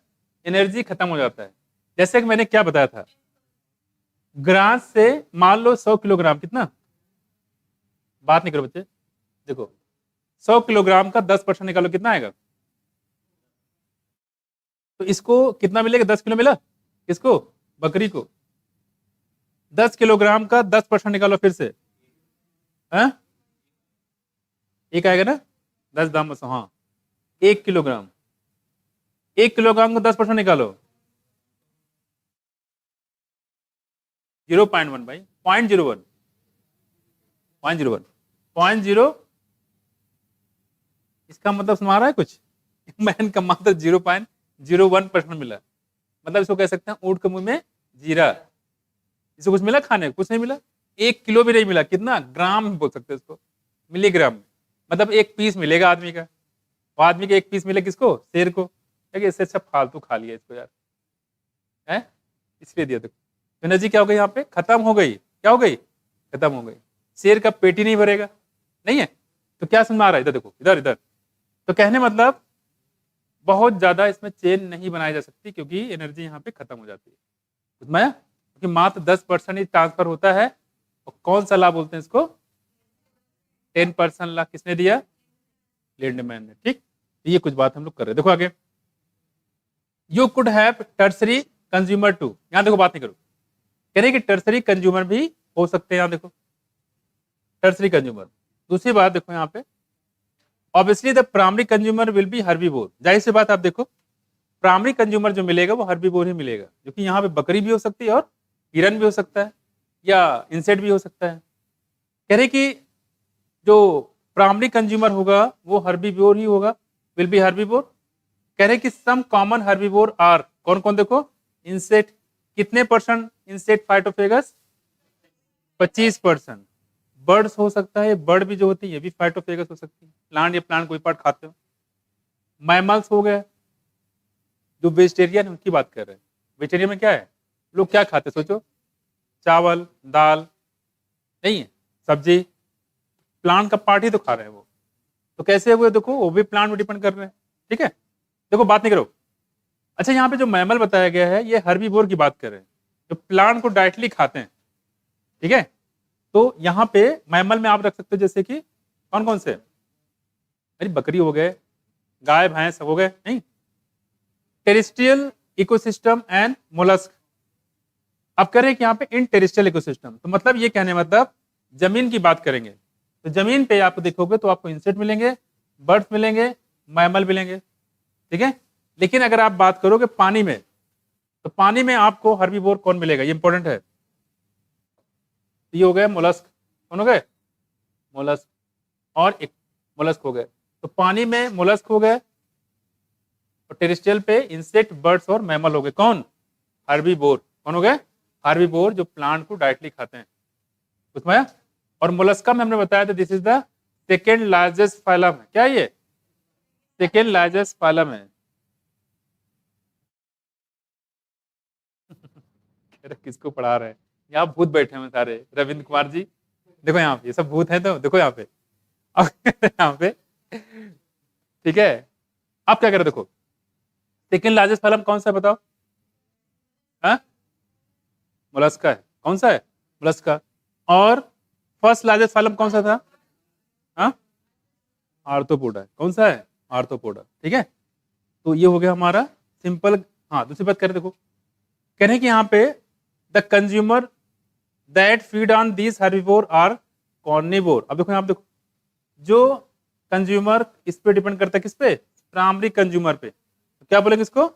एनर्जी खत्म हो जाता है। जैसे कि मैंने क्या बताया था, ग्रास से मान लो 100 किलोग्राम, कितना? बात नहीं करो बच्चे, देखो 100 किलोग्राम का 10% निकालो, कितना आएगा? तो इसको कितना मिलेगा? 10 किलो मिला। किसको? बकरी को। 10 किलोग्राम का 10% निकालो फिर से, है? एक आएगा ना, 10 दाम बस, हाँ 1 किलोग्राम। 1 किलोग्राम का 10% निकालो, 0.1 भाई, 0.01, 0.01, 0.0, इसका मतलब समझ रहा है कुछ? मैन का मात्र 0.01% मिला, मतलब इसको कह सकते हैं ऊंट के मुंह में जीरा। इसको कुछ मिला खाने को? कुछ नहीं मिला। 1 किलो भी नहीं मिला, कितना ग्राम बोल सकते हैं इसको, मिलीग्राम में, मतलब एक पीस मिलेगा आदमी का। वो आदमी का एक पीस मिले किसको? शेर को। इससे अच्छा फालतू खा लिया इसको यार, है इसलिए दिया। देखो एनर्जी क्या हो गई यहाँ पे? खत्म हो गई। क्या हो गई? खत्म हो गई। शेर का पेट ही नहीं भरेगा, नहीं है तो क्या समझ में आ रहा है? इधर देखो, इधर इधर। तो कहने मतलब बहुत ज्यादा इसमें चेन नहीं बनाई जा सकती, क्योंकि एनर्जी यहाँ पे खत्म हो जाती है। समझ में आया? क्योंकि मात्र 10% ही ट्रांसफर होता है। और कौन सा ला बोलते हैं इसको? 10% ला किसने दिया? लिंडमैन ने। ठीक, ये कुछ बात हम लोग कर रहे हैं। देखो आगे, you could have tertiary consumer too. यहां देखो, बात नहीं करो, कह रहे कि टर्सरी कंज्यूमर भी हो सकते हैं। यहां देखो टर्सरी कंज्यूमर। दूसरी बात देखो यहाँ पे, obviously the primary consumer will be herbivore. जाहिर सी बात, आप देखो प्राइमरी कंज्यूमर जो मिलेगा वो हर्बीवोर ही मिलेगा, क्योंकि यहाँ पे बकरी भी हो सकती है और हिरन भी हो सकता है या इंसेक्ट भी हो सकता है। कह रहे कि जो प्राइमरी कंज्यूमर होगा वो हर्बीवोर ही होगा, विल बी हर्बीवोर। कह रहे कि सम कॉमन हर्बीवोर आर, कौन कौन? देखो इंसेक्ट, कितने परसेंट इंसेक्ट फाइटोफेगस? 25%। बर्ड्स हो सकता है, बर्ड भी जो होती है ये भी फाइटोफेगस हो सकती है, प्लांट या प्लांट कोई पार्ट खाते हो। मैमल्स हो गए, जो वेजिटेरियन है उनकी बात कर रहे हैं। वेजिटेरियन में क्या है, लोग क्या खाते हैं? सोचो, चावल, दाल नहीं है, सब्जी, प्लांट का पार्ट ही तो खा रहे हैं वो। तो कैसे हुए? देखो वो भी प्लांट में डिपेंड कर रहे हैं। ठीक है, देखो बात नहीं करो। अच्छा, यहाँ पे जो मैमल बताया गया है ये हर्बीवोर की बात कर रहे हैं, जो प्लांट को डायरेक्टली खाते हैं। ठीक है, तो यहाँ पे मैमल में आप रख सकते हो जैसे कि कौन कौन से? अरे बकरी हो गए, गाय भैंस हो गए, नहीं। Terrestrial ecosystem and mollusc. अब कह रहे हैं कि यहाँ पे इन टेरेस्ट्रियल इकोसिस्टम, तो मतलब ये कहने मतलब जमीन की बात करेंगे तो जमीन पे आप देखोगे तो आपको इंसेक्ट मिलेंगे, बर्ड्स मिलेंगे, मैमल मिलेंगे। ठीक है, लेकिन अगर आप बात करोगे पानी में, तो पानी में आपको हर्बीवोर कौन मिलेगा? ये इंपॉर्टेंट है। ये हो गए मोलस्क, कौन हो गए? मोलस्क, और एक मोलस्क हो गए। तो पानी में मोलस्क हो गए, और टेरेस्ट्रियल पे इंसेक्ट, बर्ड्स और मैमल हो गए। कौन? हर्बीवोर। कौन हो गए? हर्बीवोर, जो प्लांट को डायरेक्टली खाते हैं, उसमें। और मोलस्का में हमने बताया था this is the second largest phylum है। क्या ये? सेकेंड लार्जेस्ट फाइलम है। किसको पढ़ा रहे हैं? यहाँ भूत बैठे हैं सारे, रविंद्र कुमार जी देखो यहाँ पे, ये सब भूत है, तो देखो यहाँ पे यहाँ पे। ठीक है, आप क्या करें? देखो सेकेंड लार्जेस्ट फाइलम कौन सा है बताओ? मोलस्का है। कौन सा है? मोलस्का। और फर्स्ट लार्जेस्ट फाइलम कौन सा था? आर्थ्रोपोडा है। कौन सा है? आर्थ्रोपोडा। ठीक है, तो ये हो गया हमारा सिंपल। हाँ, दूसरी बात करें, देखो कह रहे हैं कि यहाँ पे the consumer that feed on this herbivore are carnivore. अब देखो यहाँ पे, देखो जो कंज्यूमर इस पे डिपेंड करता है, किस पे, प्राइमरी कंज्यूमर पे, तो क्या बोलेंगे इसको,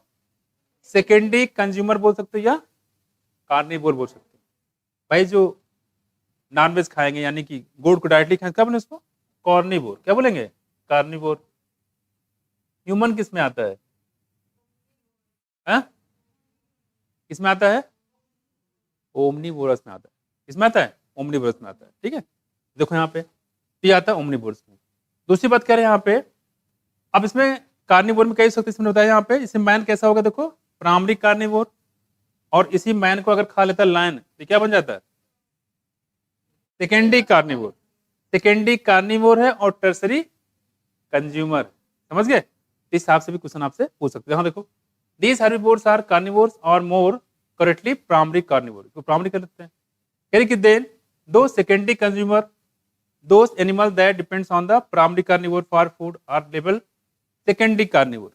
सेकेंडरी कंज्यूमर बोल सकते हो या कार्निवोर बोल सकते हो। भाई जो नॉनवेज खाएंगे यानी कि गुड़ को डायरेक्टली खाएंगे, क्या बोलेंगे उसको, कॉर्निवोर। क्या बोलेंगे, कार्निवोर। ह्यूमन किस में आता है, हाँ? किसमें आता है, ओमनीवोरस में आता है। किसमें आता है, ओमनीवोरस में आता है। ठीक है, देखो यहाँ पे ये आता है ओमनीवोरस में। दूसरी बात कह रहे हैं यहाँ पे, अब इसमें कार्निवोर में कई सकते इसमें बताया यहाँ पे, इसमें मैन कैसा होगा, देखो प्राइमरी कार्निवोर, और इसी मैन को अगर खा लेता है लायन, तो क्या बन जाता है, सेकेंडरी कार्निवोर। सेकेंडरी कार्निवोर है और टर्सरी कंज्यूमर। समझ गए, इस हिसाब से भी क्वेश्चन आपसे पूछ सकते हैं। हाँ देखो, दीज हर्बीवोर्स आर कार्निवोर्स और मोर करेक्टली प्राइमरी कार्निवोर, तो प्राइमरी कर लेते हैं। कह कि देन दो secondary consumer, those animal that depends on the primary carnivore for food are level secondary carnivore.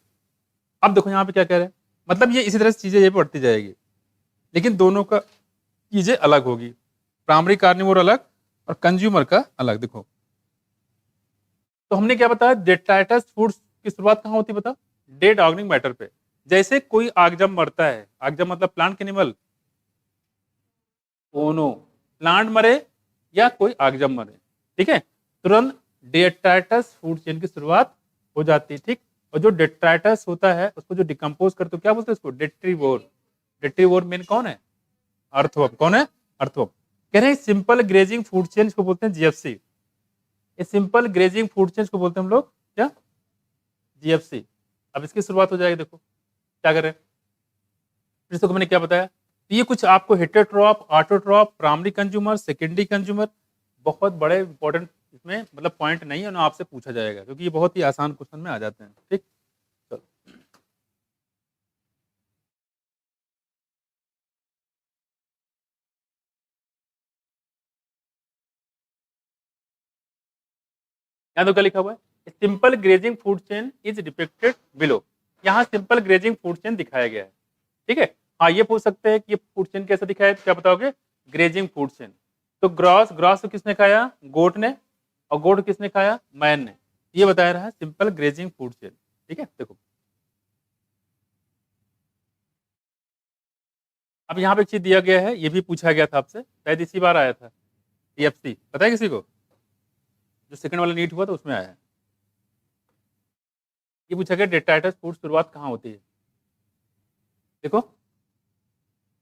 अब देखो यहाँ पे क्या कह रहे हैं, मतलब ये इसी तरह से चीजें ये बढ़ती जाएगी, लेकिन दोनों का चीजें अलग होगी, प्राइमरी कार्निवोर अलग और कंज्यूमर का अलग। देखो तो हमने क्या बताया, डेट्राइटस फूड्स की शुरुआत कहाँ होती है, बता, डेड ऑर्गेनिक मैटर पे। जैसे कोई आगजम मरता है, आगजम मतलब प्लांट एनिमल, ओनो, प्लांट मरे या कोई आगजम मरे, ठीक है, तुरंत डेट्राइटस फूड चेन की शुरुआत हो जाती है। ठीक, और जो डेट्राइटस होता है उसको जो डिकम्पोज करते हो क्या बोलते हैं उसको, डेट्रीवोर। डेट्रीवोर मेन कौन है, अर्थवर्म। कौन है, अर्थवर्म। कह रहे हैं सिंपल ग्रेजिंग फूड चेन को बोलते हैं जीएफसी। ये सिंपल ग्रेजिंग फूड चेन को बोलते हैं हम लोग क्या, जीएफसी। अब इसकी शुरुआत हो जाएगी, देखो क्या करें, फिर से मैंने क्या बताया, तो ये कुछ आपको heterotroph, autotroph, primary consumer, secondary consumer, बहुत बड़े इंपॉर्टेंट इसमें मतलब पॉइंट नहीं है ना, आपसे पूछा जाएगा क्योंकि ये बहुत ही आसान क्वेश्चन में आ जाते हैं। ठीक, चलो यहाँ तो क्या लिखा हुआ है, simple grazing food chain is depicted below. यहाँ सिंपल ग्रेजिंग फूड चेन दिखाया गया है। ठीक है, हाँ ये पूछ सकते हैं कि ये फूड चेन कैसे दिखाया है, तो क्या बताओगे, ग्रेजिंग फूड चेन। तो ग्रॉस, ग्रॉस को किसने खाया, गोट ने, और गोट किसने खाया, मैन ने। ये बताया रहा है सिंपल ग्रेजिंग फूड चेन। ठीक है, देखो अब यहाँ पे एक चीज दिया गया है, ये भी पूछा गया था आपसे, शायद इसी बार आया था, टीएफसी, पता है किसी को, जो सेकंड वाला नीट हुआ था उसमें आया है। ये पूछा गया डेट्राइटस फूड शुरुआत कहाँ होती है। देखो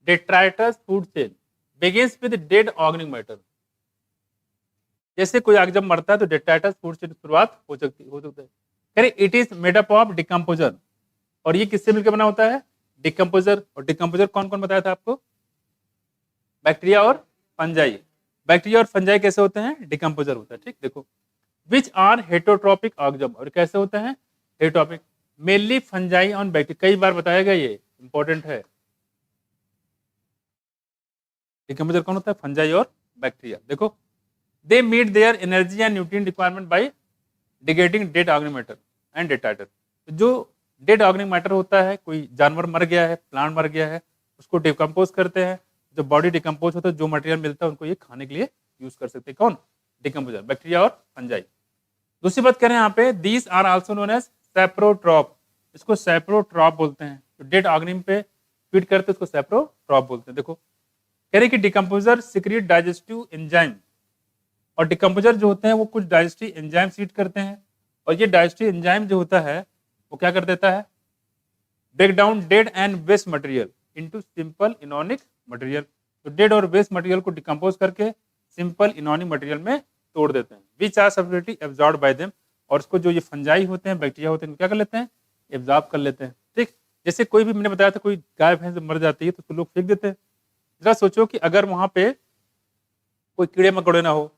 detritus food chain begins with dead organic matter. जैसे कोई आग जब मरता है तो डेट्राइटस फूड चेन शुरुआत हो सकती है। कह it is made up of decomposer, और ये किससे मिलकर बना होता है, डिकम्पोजर। और डिकम्पोजर कौन कौन बताया था आपको, बैक्टीरिया और फंजाई। बैक्टीरिया और फंजाई कैसे होते हैं, डिकम्पोजर होता है। ठीक, देखो विच आर हेटरोट्रॉपिक ऑर्गेनिज्म, और कैसे होते हैं, heterotrophic, mainly fungi on bacteria. कई बार बताया गया, ये इंपॉर्टेंट है। डिकम्पोजर कौन होता है, फंजाई और बैक्टीरिया। देखो they meet their energy and nutrient requirement by degrading dead organic matter and detritus. जो डेड ऑर्गेनिक मैटर होता है, कोई जानवर मर गया है, प्लांट मर गया है, उसको डिकम्पोज करते हैं। जब बॉडी डिकम्पोज होता है, जो मटेरियल मिलता है उनको ये खाने के लिए यूज कर सकते हैं। कौन, डिकम्पोजर, बैक्टीरिया और फंजाई। दूसरी बात करें यहाँ पे, these are also known as saprotroph. इसको सेप्रोट्रॉप बोलते हैं, तो डेड ऑर्गेनिज्म पे फीड करते हैं उसको सेप्रोट्रॉप बोलते हैं। देखो कह रहे कि डिकम्पोजर सिक्रीट डाइजेस्टिव एंजाइम, और डिकम्पोजर जो होते हैं वो कुछ डाइजेस्टिव एंजाइम सीट करते हैं, और ये डाइजेस्टिव एंजाइम जो होता है वो क्या कर देता है, break down dead and waste material into simple inorganic material. तो डेड और वेस्ट मटेरियल को डिकम्पोज करके सिंपल इनॉर्गेनिक मटेरियल में तोड़ देते हैं, which are subsequently absorb by them. और उसको जो ये फंजाई होते हैं, बैक्टीरिया होते हैं, क्या कर लेते हैं, एब्जॉर्ब कर लेते हैं। ठीक, जैसे कोई भी मैंने बताया था, कोई गाय भैंस मर जाती है तो उसको लोग फेंक देते हैं। जरा सोचो कि अगर वहां पे कोई कीड़े मकोड़े ना हो,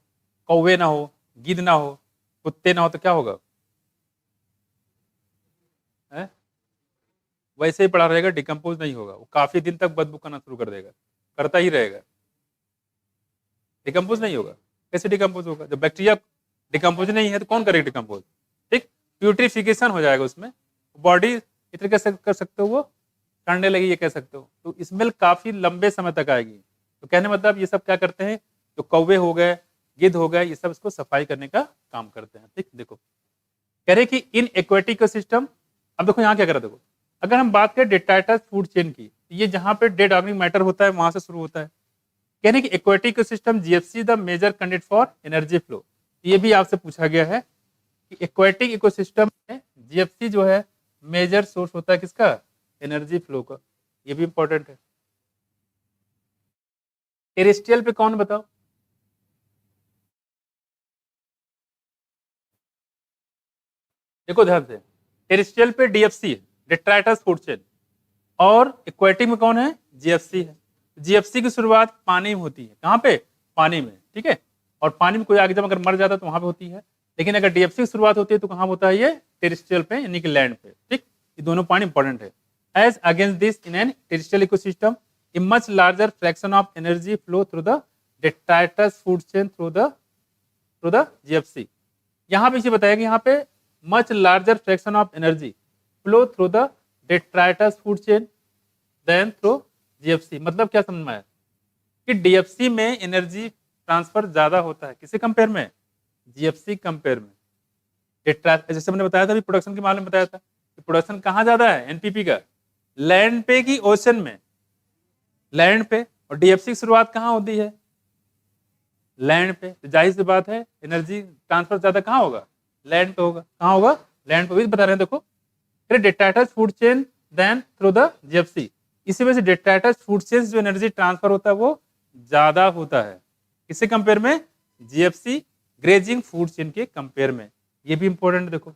कौवे ना हो, गिद्ध ना हो, कुत्ते ना हो, तो क्या होगा, है? वैसे ही पड़ा रहेगा, डिकम्पोज नहीं होगा, वो काफी दिन तक बदबू करना शुरू कर देगा, करता ही रहेगा, डिकम्पोज नहीं होगा। कैसे डिकम्पोज होगा, जब बैक्टीरिया डिकम्पोज नहीं है तो कौन करेगा डिकम्पोज। ठीक, प्यूट्रिफिकेशन हो जाएगा उसमें, बॉडी इतने कैसे कर सकते हो, वो सड़ने लगी ये कह सकते हो। तो स्मेल काफी लंबे समय तक आएगी। तो कहने मतलब ये सब क्या करते हैं, जो कौवे हो गए, गिद्ध हो गए, ये सब इसको सफाई करने का काम करते हैं। ठीक, देखो कह रहे कि इन एक्वेटिक सिस्टम, अब देखो यहाँ क्या कर रहा है, देखो अगर हम बात करें डेटाटस फूड चेन की, ये जहां पे डेड ऑर्गेनिक मैटर होता है वहां से शुरू होता है। कहने कि aquatic system GFC the major conduct for energy flow. ये भी आपसे पूछा गया है कि एक्वेटिक इकोसिस्टम में जीएफसी जो है मेजर सोर्स होता है किसका, एनर्जी फ्लो का। ये भी इंपॉर्टेंट है। टेरेस्ट्रियल पे कौन बताओ, देखो ध्यान से, टेरेस्ट्रियल पे डीएफसी है, डेट्राइटस फूड चेन, और एक्वेटिक में कौन है, जीएफसी है। जीएफसी की शुरुआत पानी में होती है, कहाँ पे, पानी में, ठीक है। और पानी में कोई आगे जब अगर मर जाता है तो वहां पे होती है, लेकिन अगर डीएफसी की शुरुआत होती है तो कहाँ होता है, ये टेरेस्ट्रियल पे यानी कि लैंड पे। ठीक, ये दोनों पॉइंट इंपॉर्टेंट है। As against this in an terrestrial ecosystem a much larger fraction of energy flow through the detritus food chain through the GFC. यहाँ पे इसे बताया कि यहाँ पे much larger fraction of energy flow through the detritus food chain then through GFC. मतलब क्या समझ में आया कि डीएफसी में एनर्जी ट्रांसफर ज्यादा होता है, किसे कंपेयर में, जीएफसी कंपेयर में। जैसे मैंने बताया था अभी प्रोडक्शन के मामले में बताया था कि प्रोडक्शन कहाँ ज्यादा है एनपीपी का, लैंड पे की ओशन में, लैंड पे। और डीएफसी की शुरुआत कहाँ होती है, लैंड पे। तो जाहिर सी बात है एनर्जी ट्रांसफर ज्यादा कहाँ होगा, लैंड पे होगा। कहाँ होगा, लैंड पे। भी बता रहे हैं देखो, detritus food chain then through the GFC. इसी वजह से डेटाटस फूड चेन जो एनर्जी ट्रांसफर होता है वो ज्यादा होता है, किससे कंपेयर में, जीएफसी ग्रेजिंग फूड चेन के कंपेयर में। ये भी इंपॉर्टेंट, देखो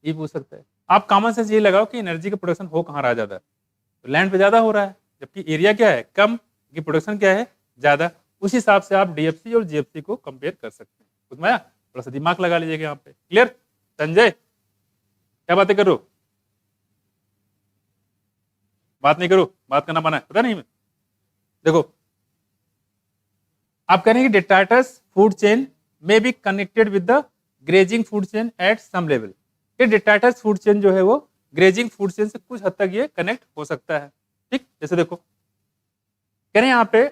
ये पूछ सकता है। आप कॉमन सेंस ये लगाओ कि एनर्जी का प्रोडक्शन हो कहाँ रहा ज्यादा, तो लैंड पे ज्यादा हो रहा है, जबकि एरिया क्या है कम, की प्रोडक्शन क्या है ज्यादा। उस हिसाब से आप डीएफसी और जीएफसी को कंपेयर कर सकते हैं। समझ में आया, थोड़ा सा दिमाग लगा लीजिएगा यहाँ पे। क्लियर संजय, क्या बातें करो, बात नहीं करो, बात करना पाना है, पता नहीं मैं। देखो आप कह रहे हैं कि डेटाटस फूड चेन में be connected with the grazing food chain at some level. ये डेटाटस फूड चेन जो है वो ग्रेजिंग फूड चेन से कुछ हद तक ये कनेक्ट हो सकता है। ठीक, जैसे देखो कह रहे हैं यहाँ पे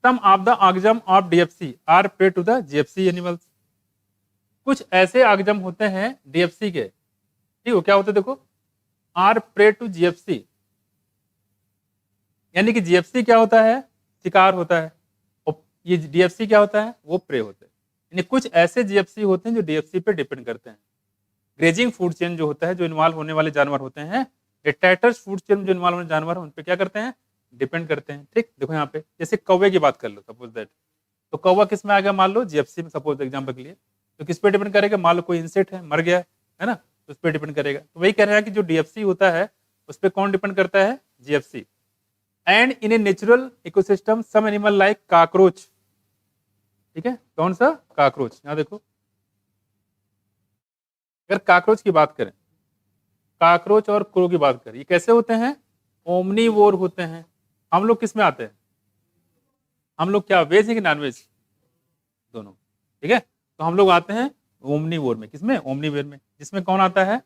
some of the organism of DFC are prey to the GFC animals. कुछ ऐसे ऑर्गेनिज्म होते हैं डीएफसी के, ठीक है, क्या होते हैं देखो, आर प्रे टू जीएफसी, यानी कि जीएफसी क्या होता है, शिकार होता है, और ये डीएफसी क्या होता है, वो प्रे होते हैं। यानी कुछ ऐसे जीएफसी होते हैं जो डीएफसी पे डिपेंड करते हैं। ग्रेजिंग फूड चेन जो होता है, जो इन्वॉल्व होने वाले जानवर होते हैं, डेटाटस फूड चेन में जो इन्वॉल्व होने जानवर है उन पे क्या करते हैं, डिपेंड करते हैं। ठीक, देखो यहाँ पे जैसे कौवे की बात कर लो, सपोज दैट, तो कौवा किस में आ गया, मान लो जीएफसी में, सपोज एग्जाम्पल के लिए, तो किस पे डिपेंड करेगा, मान लो कोई इंसेक्ट है मर गया है ना, तो उस पर डिपेंड करेगा। तो वही कह रहे हैं कि जो डीएफसी होता है उस पर कौन डिपेंड करता है, GFC. And in a natural ecosystem some animal like cockroach, ठीक है, कौन सा, काकरोच। यहाँ देखो अगर काकरोच की बात करें, काकरोच और क्रो की बात करें, ये कैसे होते हैं, ओमनीवोर होते हैं। हम लोग किस में आते हैं, हम लोग क्या वेज है कि नॉन वेज, दोनों, ठीक है। तो हम लोग आते हैं ओमनीवोर में, किसमें, ओमनीवोर में, जिसमें कौन आता है,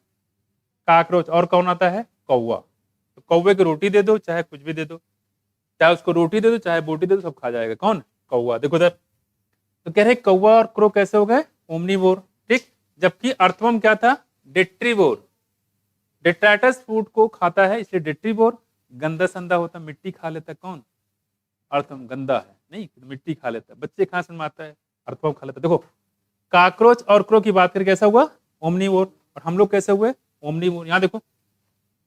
काकरोच, और कौन आता है, कौवा। तो कौवे को रोटी दे दो चाहे कुछ भी दे दो, चाहे उसको रोटी दे दो चाहे बोटी दे दो, सब खा जाएगा, कौन, कौवा। देखो इधर, तो कह रहे कौवा और क्रो कैसे हो गए, ओमनीवोर। ठीक, जबकि अर्थवर्म क्या था, डेट्रीवोर। डेट्राटस फूड को खाता है इसलिए डेट्रीवोर। गंदा संदा होता, मिट्टी खा लेता, कौन, अर्थवर्म। गंदा है नहीं, मिट्टी खा लेता है, बच्चे कहाँ समझ में आता है, अर्थवर्म खा लेता है। देखो काकरोच और क्रो की बात करके कैसा हुआ, ओमनीवोर, और हम लोग कैसे हुए, ओमनीवोर। यहाँ देखो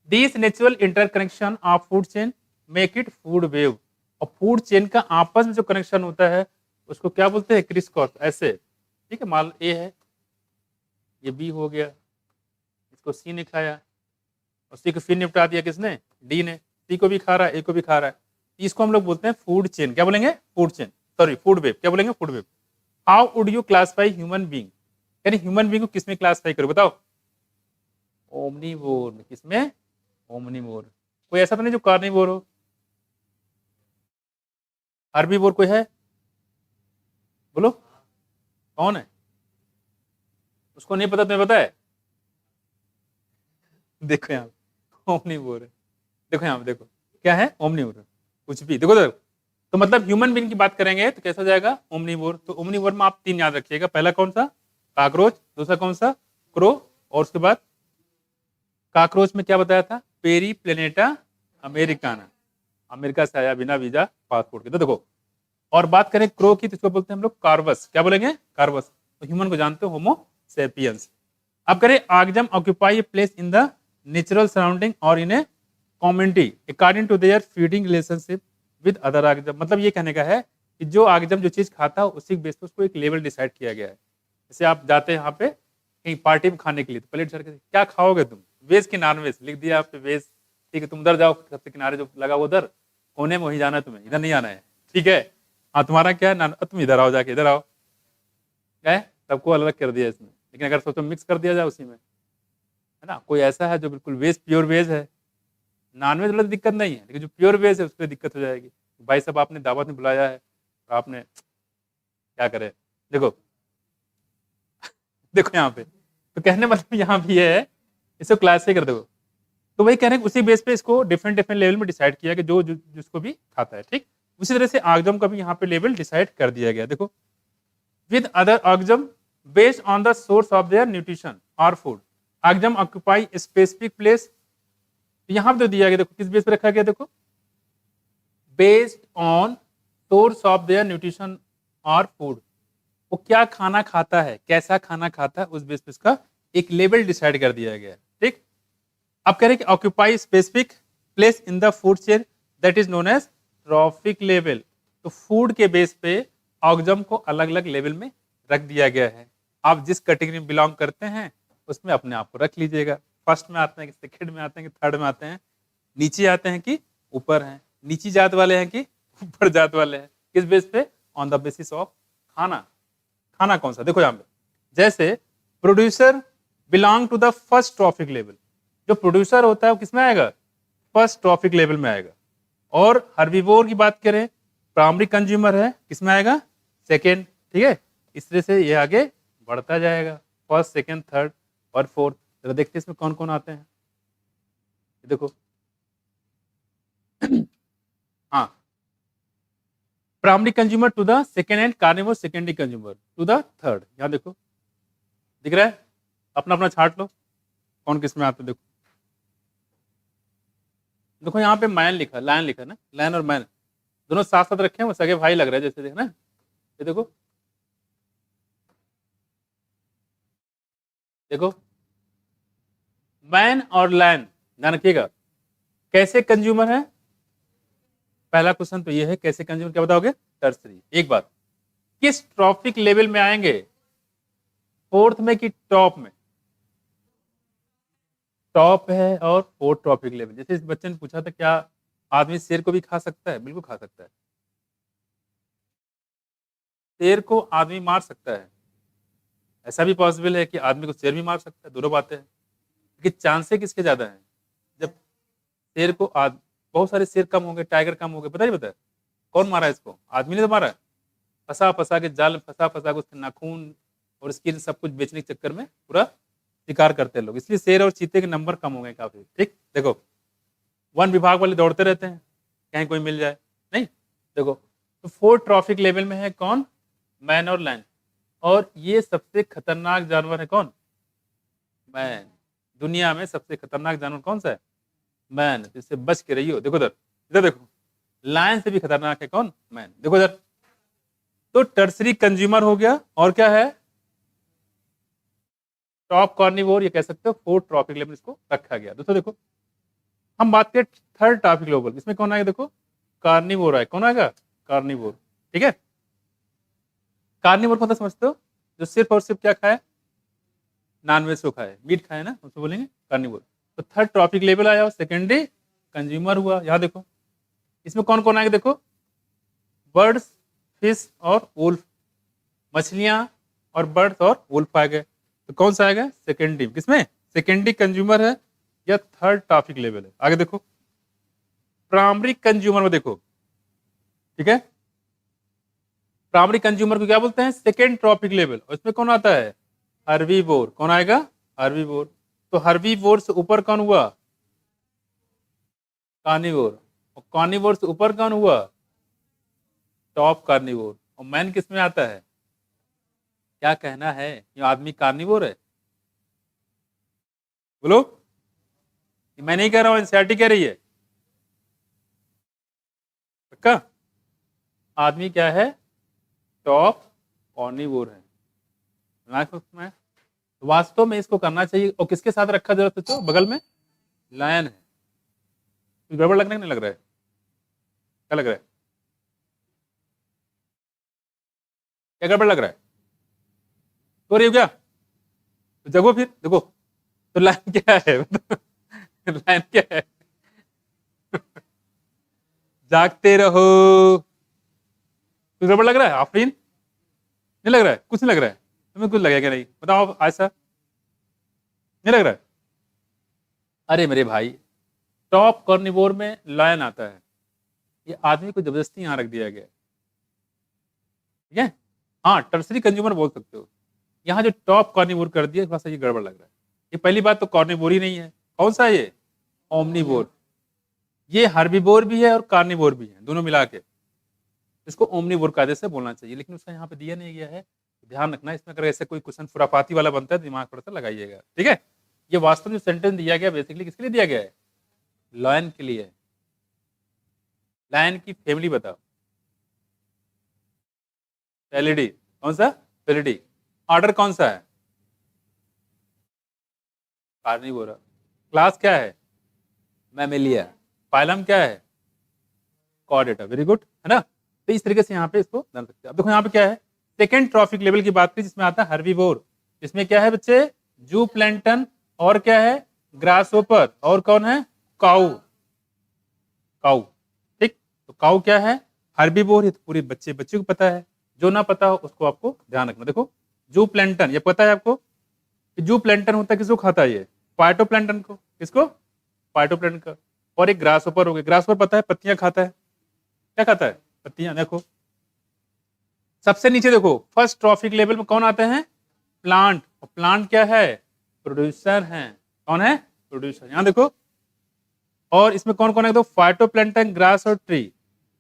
this natural interconnection of food chain make it food web. और फूड चेन का आपस में जो कनेक्शन होता है उसको क्या बोलते हैं, क्रिस क्रॉस, ऐसे। ठीक है, मान ए है, ये बी हो गया, इसको सी ने खाया, और सी को फिर निपटा दिया किसने, डी ने। सी को भी खा रहा है, ए को भी खा रहा है, इसको हम लोग बोलते हैं फूड चेन। क्या बोलेंगे, food chain, sorry food web, क्या बोलेंगे, food web. How would you classify human being, यानी ह्यूमन बीइंग को किसमें क्लासिफाई करो, बताओ, ओमनीवोर में, किसमें, ओमनीवोर। कोई ऐसा तो नहीं जो कार्निवोर हो, हर्बीवोर कोई है, बोलो कौन है, उसको नहीं पता, तुम्हें पता है, देखो यहाँ पे ओमनीवोर है, देखो यहाँ पे देखो क्या है ओमनीवोर, कुछ भी देखो देखो। तो मतलब ह्यूमन बीइंग की बात करेंगे तो कैसा हो जाएगा ओमनीवोर। तो ओमनीवोर में आप 3 याद रखिएगा, पहला कौन सा काकरोच, दूसरा कौन सा क्रो, और उसके बाद काकरोच में क्या बताया था पेरी प्लेनेटा अमेरिकाना, अमेरिका से आया बिना वीजा पासपोर्ट के। तो देखो और बात करें क्रो की तो इसको बोलते हैं हम लोग कार्वस, क्या बोलेंगे कार्वस। तो ह्यूमन को जानते हो होमो सेपियंस। अब करें organism occupy a place in the natural surrounding और in a community according to their feeding relationship with other organism. मतलब ये कहने का है कि जो आगजम जो चीज खाता है उसी बेस पर उसको एक लेवल डिसाइड किया गया है। जैसे आप जाते हैं यहाँ पे कहीं पार्टी में खाने के लिए तो प्लेट सर के क्या खाओगे तुम, वेज की नॉन वेज, लिख दिया आप पे वेज, ठीक है तुम उधर जाओ सबसे किनारे जो लगा वो उधर कोने में वहीं जाना है, तुम्हें इधर नहीं आना है, ठीक है। हाँ तुम्हारा क्या है तुम इधर आओ, जाके इधर आओ, क्या है सबको अलग अलग कर दिया इसमें। लेकिन अगर सोचो मिक्स कर दिया जाए उसी में, है ना, कोई ऐसा है जो बिल्कुल वेज प्योर वेज है, नॉन वेज वाला दिक्कत नहीं है, लेकिन जो प्योर वेज है उस पर दिक्कत हो जाएगी। भाई साहब आपने दावत में बुलाया है और आपने क्या करे, देखो देखो यहाँ पे तो कहने मतलब यहाँ भी है इसको क्लासिफाई कर दो। तो वही कह रहे हैं उसी बेस पे इसको डिफरेंट डिफरेंट लेवल में डिसाइड किया कि जो जिसको भी खाता है, ठीक। उसी तरह से आगजम का भी यहाँ पे लेवल डिसाइड कर दिया गया। देखो with other organism based on the source of their nutrition और food, organism occupy specific place. यहाँ पे तो दिया गया, देखो किस बेस पे रखा गया, देखो based on source of their nutrition और फूड, वो क्या खाना खाता है कैसा खाना खाता है उस बेस पे इसका एक लेवल डिसाइड कर दिया गया, ठीक। अब कह रहे हैं कि occupy specific place in the food chain that is known as trophic level. तो फूड के बेस पे ऑक्जम को अलग अलग लेवल में रख दिया गया है। आप जिस कैटेगरी में बिलोंग करते हैं उसमें अपने आप को रख लीजिएगा, फर्स्ट में आते हैं कि सेकंड में आते हैं कि थर्ड में आते हैं, नीचे आते हैं कि ऊपर हैं, नीची जात वाले हैं कि ऊपर जात वाले हैं, किस बेस पे ऑन द बेसिस ऑफ खाना। खाना कौन सा, देखो यहाँ पे जैसे producer belong to the first trophic level, जो प्रोड्यूसर होता है वो किसमें आएगा फर्स्ट ट्रॉफिक लेवल में आएगा। और हर्बीवोर की बात करें प्राइमरी कंज्यूमर है किसमें आएगा सेकेंड, ठीक है। इस तरह से ये आगे बढ़ता जाएगा फर्स्ट सेकेंड थर्ड और फोर्थ। जरा देखते हैं इसमें कौन कौन आते हैं, देखो हाँ primary consumer to the second and carnivore secondary consumer to the third. यहाँ देखो दिख रहा है, अपना अपना छाट लो कौन किस में आते, देखो देखो यहाँ पे मैन लिखा लायन लिखा ना, लायन और मैन दोनों साथ साथ रखे हैं, वो सगे भाई लग रहे हैं जैसे देखना, ये देखो देखो मैन और लायन, ध्यान रखिएगा कैसे कंज्यूमर है। पहला क्वेश्चन तो ये है कैसे कंज्यूमर, क्या बताओगे टर्सरी। एक बात किस ट्रॉफिक लेवल में आएंगे, फोर्थ में कि टॉप में, टॉप है और फोर्थ ट्रॉफिक लेवल। जैसे इस बच्चे ने पूछा था क्या आदमी शेर को भी खा सकता है, बिल्कुल खा सकता है, शेर को आदमी मार सकता है, ऐसा भी पॉसिबल है कि आदमी को शेर भी मार सकता है, दोनों बातें हैं। लेकिन चांसेस किसके ज्यादा हैं, जब शेर को बहुत सारे शेर कम हो गए टाइगर कम हो गए, पता नहीं पता कौन मारा है इसको, आदमी ने तो मारा है, फंसा फंसा के जाल में फंसा फंसा के उसके नाखून और स्किन सब कुछ बेचने के चक्कर में पूरा शिकार करते हैं लोग, इसलिए शेर और चीते के नंबर कम हो गए काफी, ठीक। देखो वन विभाग वाले दौड़ते रहते हैं कहीं कोई मिल जाए नहीं, देखो तो फोर्थ ट्रॉफिक लेवल में है कौन मैन और लायन, और ये सबसे खतरनाक जानवर है कौन मैन। दुनिया में सबसे खतरनाक जानवर कौन सा है मैन, इससे बच के रहियो। देखो इधर इधर देखो लायन से भी खतरनाक है कौन मैन, देखो इधर। तो टर्सरी कंज्यूमर हो गया और क्या है टॉप कार्निवोर, ये कह सकते हो फोर्थ ट्रॉफिक लेवल इसको रखा गया। दोस्तों देखो हम बात करें थर्ड ट्रॉफिक लेवल, इसमें कौन आएगा, देखो कार्निवोर है, कौन आएगा कार्निवोर, ठीक है। कार्निवोर मतलब समझते हो जो सिर्फ और सिर्फ क्या खाए नॉनवेज को खाए, मीट खाए ना, उसको बोलेंगे कार्निवोर। तो थर्ड ट्रॉफिक लेवल आया और सेकेंडरी कंज्यूमर हुआ। यहाँ देखो इसमें कौन कौन आएगा, देखो बर्ड्स फिश और वुल्फ, मछलियां और बर्ड्स और वुल्फ आ गए। तो कौन सा आएगा सेकेंडरी, किसमें सेकेंडरी कंज्यूमर है या थर्ड ट्रॉफिक लेवल है। आगे देखो प्राइमरी कंज्यूमर में देखो, ठीक है प्राइमरी कंज्यूमर को क्या बोलते हैं सेकेंड ट्रॉफिक लेवल, और इसमें कौन आता है हर्बीवोर, कौन आएगा हर्बीवोर। तो हर्बीवोर से ऊपर कौन हुआ? कार्निवोर। और कार्निवोर से ऊपर कौन हुआ? Top carnivore. और मैन किस में आता है? क्या कहना है, ये आदमी कार्निवोर है? बोलो। मैं नहीं कह रहा हूं, एनसीईआरटी कह रही है। पक्का? आदमी क्या है? टॉप कार्निवोर है। में वास्तव में इसको करना चाहिए। और किसके साथ रखा जरूरत है? तो बगल में लायन है। गड़बड़ लगने नहीं लग रहा है? क्या लग रहा है? क्या गड़बड़ लग रहा है? तो रही हो क्या? तो जगो फिर, देखो तो लाइन क्या है? लाइन क्या है? जागते रहो। कुछ गड़बड़ लग रहा है आफरीन? नहीं लग रहा है? कुछ नहीं लग रहा है? तुम्हें कुछ लगेगा नहीं? बताओ ऐसा नहीं लग रहा है? अरे मेरे भाई, टॉप कार्निवोर में लायन आता है। ये आदमी को जबरदस्ती यहां रख दिया गया है। ठीक है? हाँ, टर्सरी कंज्यूमर बोल सकते हो। यहाँ जो टॉप कार्निवोर कर दिया, थोड़ा सा ये गड़बड़ लग रहा है। ये पहली बात तो कार्निवोर ही नहीं है। कौन सा है ये? ओमनीवोर। ये हर्बीवोर भी है और कार्निवोर भी है, दोनों मिला के। इसको ओमनीवोर कायदे से बोलना चाहिए, लेकिन उसका यहाँ पे दिया नहीं गया है। ध्यान रखना, इसमें अगर ऐसे कोई क्वेश्चन खुरापाती वाला बनता है, दिमाग थोड़ा सा लगाइएगा। ठीक है? ये वास्तव में सेंटेंस दिया गया बेसिकली किसके लिए दिया गया है? लायन के लिए। लायन की फैमिली बताओ। फेलिडी। कौन सा? फेलिडी। ऑर्डर कौन सा है? कार्निवोरा। क्लास क्या है? मैमेलिया। फाइलम क्या है? कॉर्डेटा। वेरी गुड, है ना? तो इस तरीके से यहाँ पे इसको जान सकते हैं। अब देखो यहाँ पे क्या है, सेकेंड ट्रॉफिक लेवल की बात करें, जिसमें आता है हर्बीवोर। इसमें क्या है बच्चे? जू प्लैंटन, और क्या है? ग्रासहोपर, और कौन है? काऊ। काऊ। ठीक, तो काऊ क्या है? हर्बीवोर। ये तो पूरे बच्चे को पता है। जो ना पता हो उसको आपको ध्यान रखना। देखो, जू प्लैंटन, ये पता है आपको कि जू प्लैंटन होता है, किसको खाता है ये? फाइटोप्लैंटन को। किसको? फाइटोप्लैंटन का। और एक ग्रासहोपर हो गया। ग्रासहोपर पता है पत्तियां खाता है। क्या खाता है? पत्तियां। देखो सबसे नीचे देखो, फर्स्ट ट्रॉफिक लेवल में कौन आते हैं? प्लांट। और प्लांट क्या है? प्रोड्यूसर है। कौन है? प्रोड्यूसर। यहां देखो, और इसमें कौन कौन है? तो फाइटोप्लैंटन, ग्रास और ट्री।